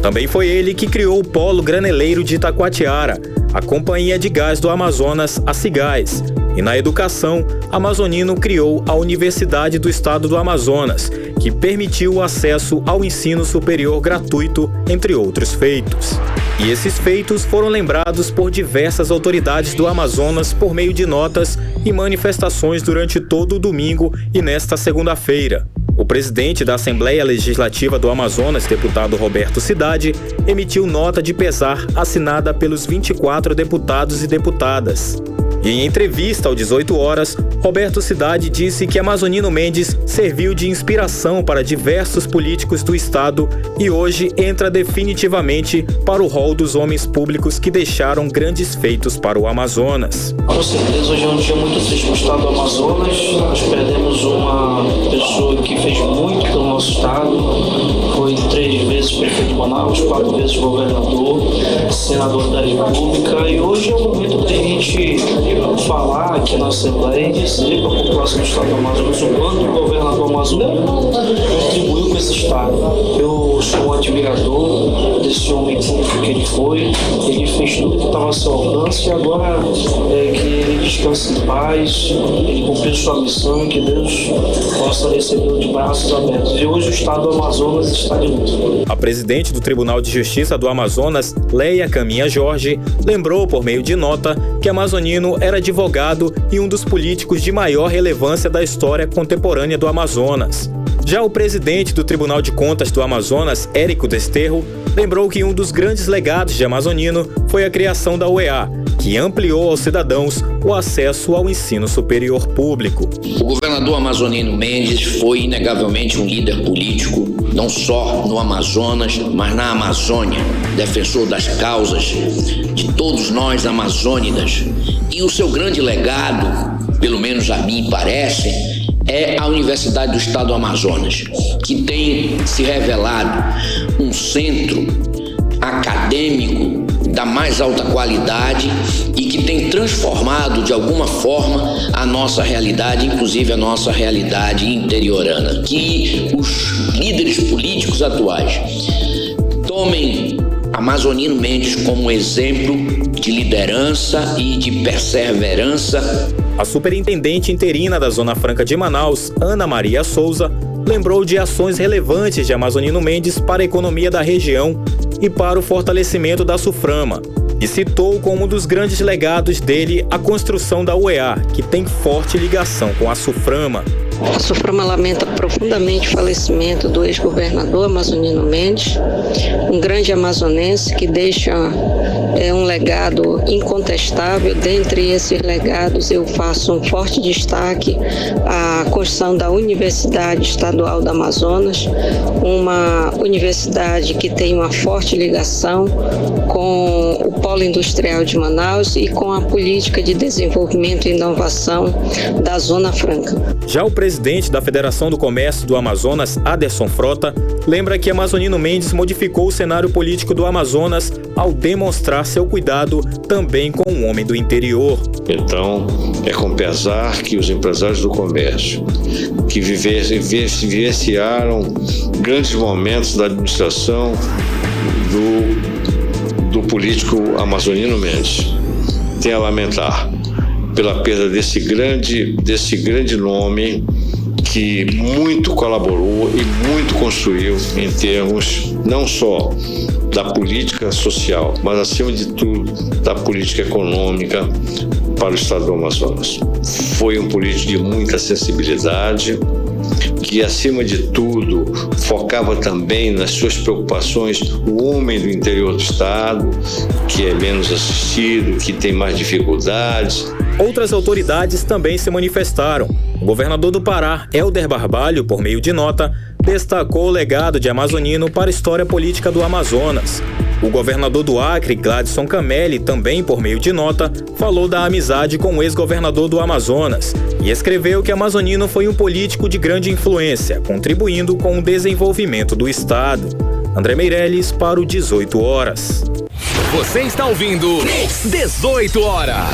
Speaker 5: Também foi ele que criou o Polo Graneleiro de Itacoatiara, a Companhia de Gás do Amazonas, a Cigás. E na educação, amazonino criou a Universidade do Estado do Amazonas, que permitiu o acesso ao ensino superior gratuito, entre outros feitos. E esses feitos foram lembrados por diversas autoridades do Amazonas por meio de notas e manifestações durante todo o domingo e nesta segunda-feira. O presidente da Assembleia Legislativa do Amazonas, deputado Roberto Cidade, emitiu nota de pesar assinada pelos 24 deputados e deputadas. E em entrevista ao 18 horas, Roberto Cidade disse que Amazonino Mendes serviu de inspiração para diversos políticos do estado e hoje entra definitivamente para o rol dos homens públicos que deixaram grandes feitos para o Amazonas.
Speaker 6: Com certeza, hoje é um dia muito triste no estado do Amazonas. Nós perdemos uma pessoa que fez muito pelo nosso estado. Foi 3 vezes prefeito de Manaus, 4 vezes governador, senador da República. E hoje é o momento da gente falar aqui na Assembleia e dizer para a população do estado do Amazonas o quanto o governador amazonino contribuiu com esse estado. Eu sou um admirador desse homem público que ele foi. Ele fez tudo que estava ao seu alcance e agora que ele descanse em paz, ele cumpriu sua missão e que Deus possa recebê-lo de braços abertos. E hoje o estado do Amazonas está de luto.
Speaker 5: A presidente do Tribunal de Justiça do Amazonas, Leia Caminha Jorge, lembrou por meio de nota que amazonino era advogado e um dos políticos de maior relevância da história contemporânea do Amazonas. Já o presidente do Tribunal de Contas do Amazonas, Érico Desterro, lembrou que um dos grandes legados de amazonino foi a criação da UEA, que ampliou aos cidadãos o acesso ao ensino superior público.
Speaker 22: O governador amazonino Mendes foi inegavelmente um líder político, não só no Amazonas, mas na Amazônia, defensor das causas de todos nós amazônidas. E o seu grande legado, pelo menos a mim parece, é a Universidade do Estado do Amazonas, que tem se revelado um centro acadêmico da mais alta qualidade e que tem transformado de alguma forma a nossa realidade, inclusive a nossa realidade interiorana. Que os líderes políticos atuais tomem Amazonino Mendes como exemplo de liderança e de perseverança.
Speaker 5: A superintendente interina da Zona Franca de Manaus, Ana Maria Souza, lembrou de ações relevantes de Amazonino Mendes para a economia da região e para o fortalecimento da SUFRAMA, e citou como um dos grandes legados dele a construção da UEA, que tem forte ligação com a SUFRAMA.
Speaker 23: A SUFRAMA lamenta profundamente o falecimento do ex-governador Amazonino Mendes, um grande amazonense que deixa um legado incontestável. Dentre esses legados, eu faço um forte destaque à construção da Universidade Estadual do Amazonas, uma universidade que tem uma forte ligação com o Polo Industrial de Manaus e com a política de desenvolvimento e inovação da Zona Franca.
Speaker 5: Já o presidente da Federação do Comércio do Amazonas, Aderson Frota, lembra que Amazonino Mendes modificou o cenário político do Amazonas ao demonstrar seu cuidado também com o homem do interior.
Speaker 21: Então, é com pesar que os empresários do comércio, que vivenciaram grandes momentos da administração do político Amazonino Mendes, tem a lamentar pela perda desse grande nome que muito colaborou e muito construiu em termos não só da política social, mas acima de tudo da política econômica para o estado do Amazonas. Foi um político de muita sensibilidade, que acima de tudo focava também nas suas preocupações o homem do interior do estado, que é menos assistido, que tem mais dificuldades.
Speaker 5: Outras autoridades também se manifestaram. O governador do Pará, Helder Barbalho, por meio de nota, destacou o legado de Amazonino para a história política do Amazonas. O governador do Acre, Gladson Camelli, também por meio de nota, falou da amizade com o ex-governador do Amazonas e escreveu que Amazonino foi um político de grande influência, contribuindo com o desenvolvimento do estado. André Meirelles para o 18 horas.
Speaker 1: Você está ouvindo 18 horas.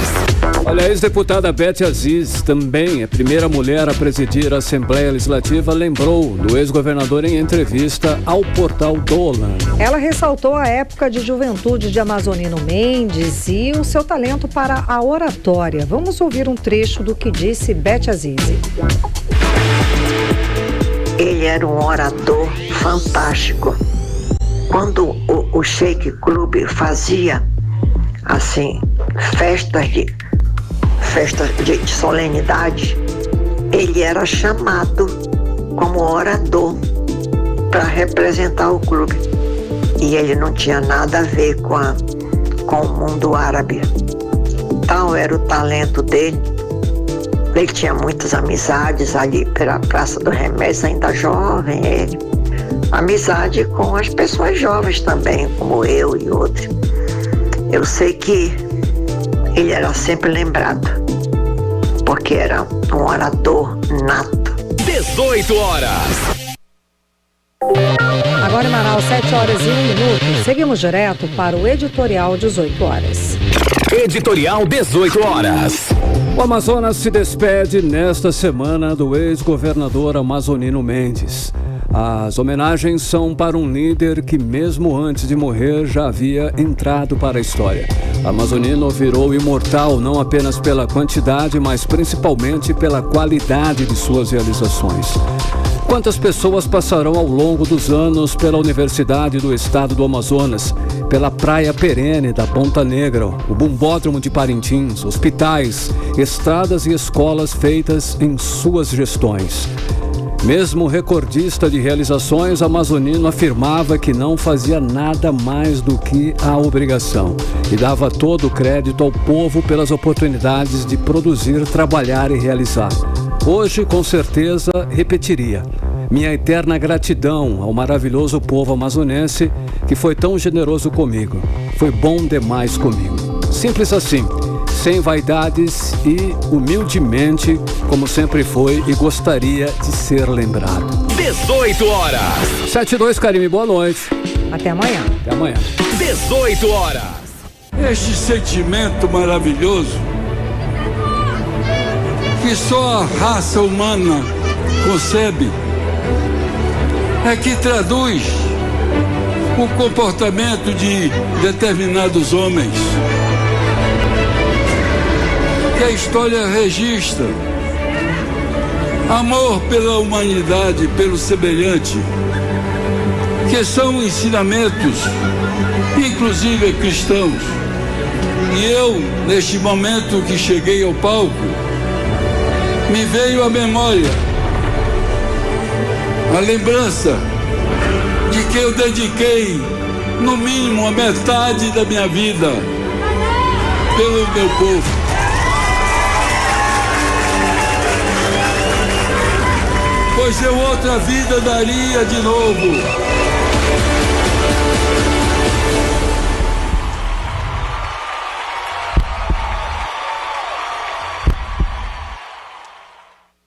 Speaker 2: Olha, a ex-deputada Beth Aziz, também a primeira mulher a presidir a Assembleia Legislativa, lembrou do ex-governador em entrevista ao portal Dolan.
Speaker 4: Ela ressaltou a época de juventude de Amazonino Mendes e o seu talento para a oratória. Vamos ouvir um trecho do que disse Beth Aziz.
Speaker 7: Ele era um orador fantástico. Quando o Shake Club fazia assim festas de solenidade, ele era chamado como orador para representar o clube. E ele não tinha nada a ver com o mundo árabe. Tal era o talento dele. Ele tinha muitas amizades ali pela Praça do Remédio, ainda jovem ele. Amizade com as pessoas jovens também, como eu e outros. Eu sei que ele era sempre lembrado, porque era um orador nato.
Speaker 1: 18 horas.
Speaker 4: Agora em Manaus, 7 horas e 1 minuto. Seguimos direto para o editorial 18 horas.
Speaker 1: Editorial 18 horas.
Speaker 2: O Amazonas se despede nesta semana do ex-governador Amazonino Mendes. As homenagens são para um líder que, mesmo antes de morrer, já havia entrado para a história. Amazonino virou imortal não apenas pela quantidade, mas principalmente pela qualidade de suas realizações. Quantas pessoas passarão ao longo dos anos pela Universidade do Estado do Amazonas, pela Praia Perene da Ponta Negra, o Bumbódromo de Parintins, hospitais, estradas e escolas feitas em suas gestões. Mesmo recordista de realizações, Amazonino afirmava que não fazia nada mais do que a obrigação e dava todo o crédito ao povo pelas oportunidades de produzir, trabalhar e realizar. Hoje, com certeza, repetiria: minha eterna gratidão ao maravilhoso povo amazonense que foi tão generoso comigo, foi bom demais comigo. Simples assim, sem vaidades e humildemente, como sempre foi e gostaria de ser lembrado.
Speaker 1: 18 horas.
Speaker 2: 7-2, Karime, boa noite.
Speaker 4: Até amanhã.
Speaker 2: Até amanhã.
Speaker 1: 18 horas.
Speaker 9: Este sentimento maravilhoso que só a raça humana concebe é que traduz o comportamento de determinados homens que a história registra. Amor pela humanidade, pelo semelhante, que são ensinamentos, inclusive cristãos. E eu, neste momento que cheguei ao palco, me veio à memória a lembrança de que eu dediquei, no mínimo, a metade da minha vida pelo meu povo. Pois eu outra vida daria de novo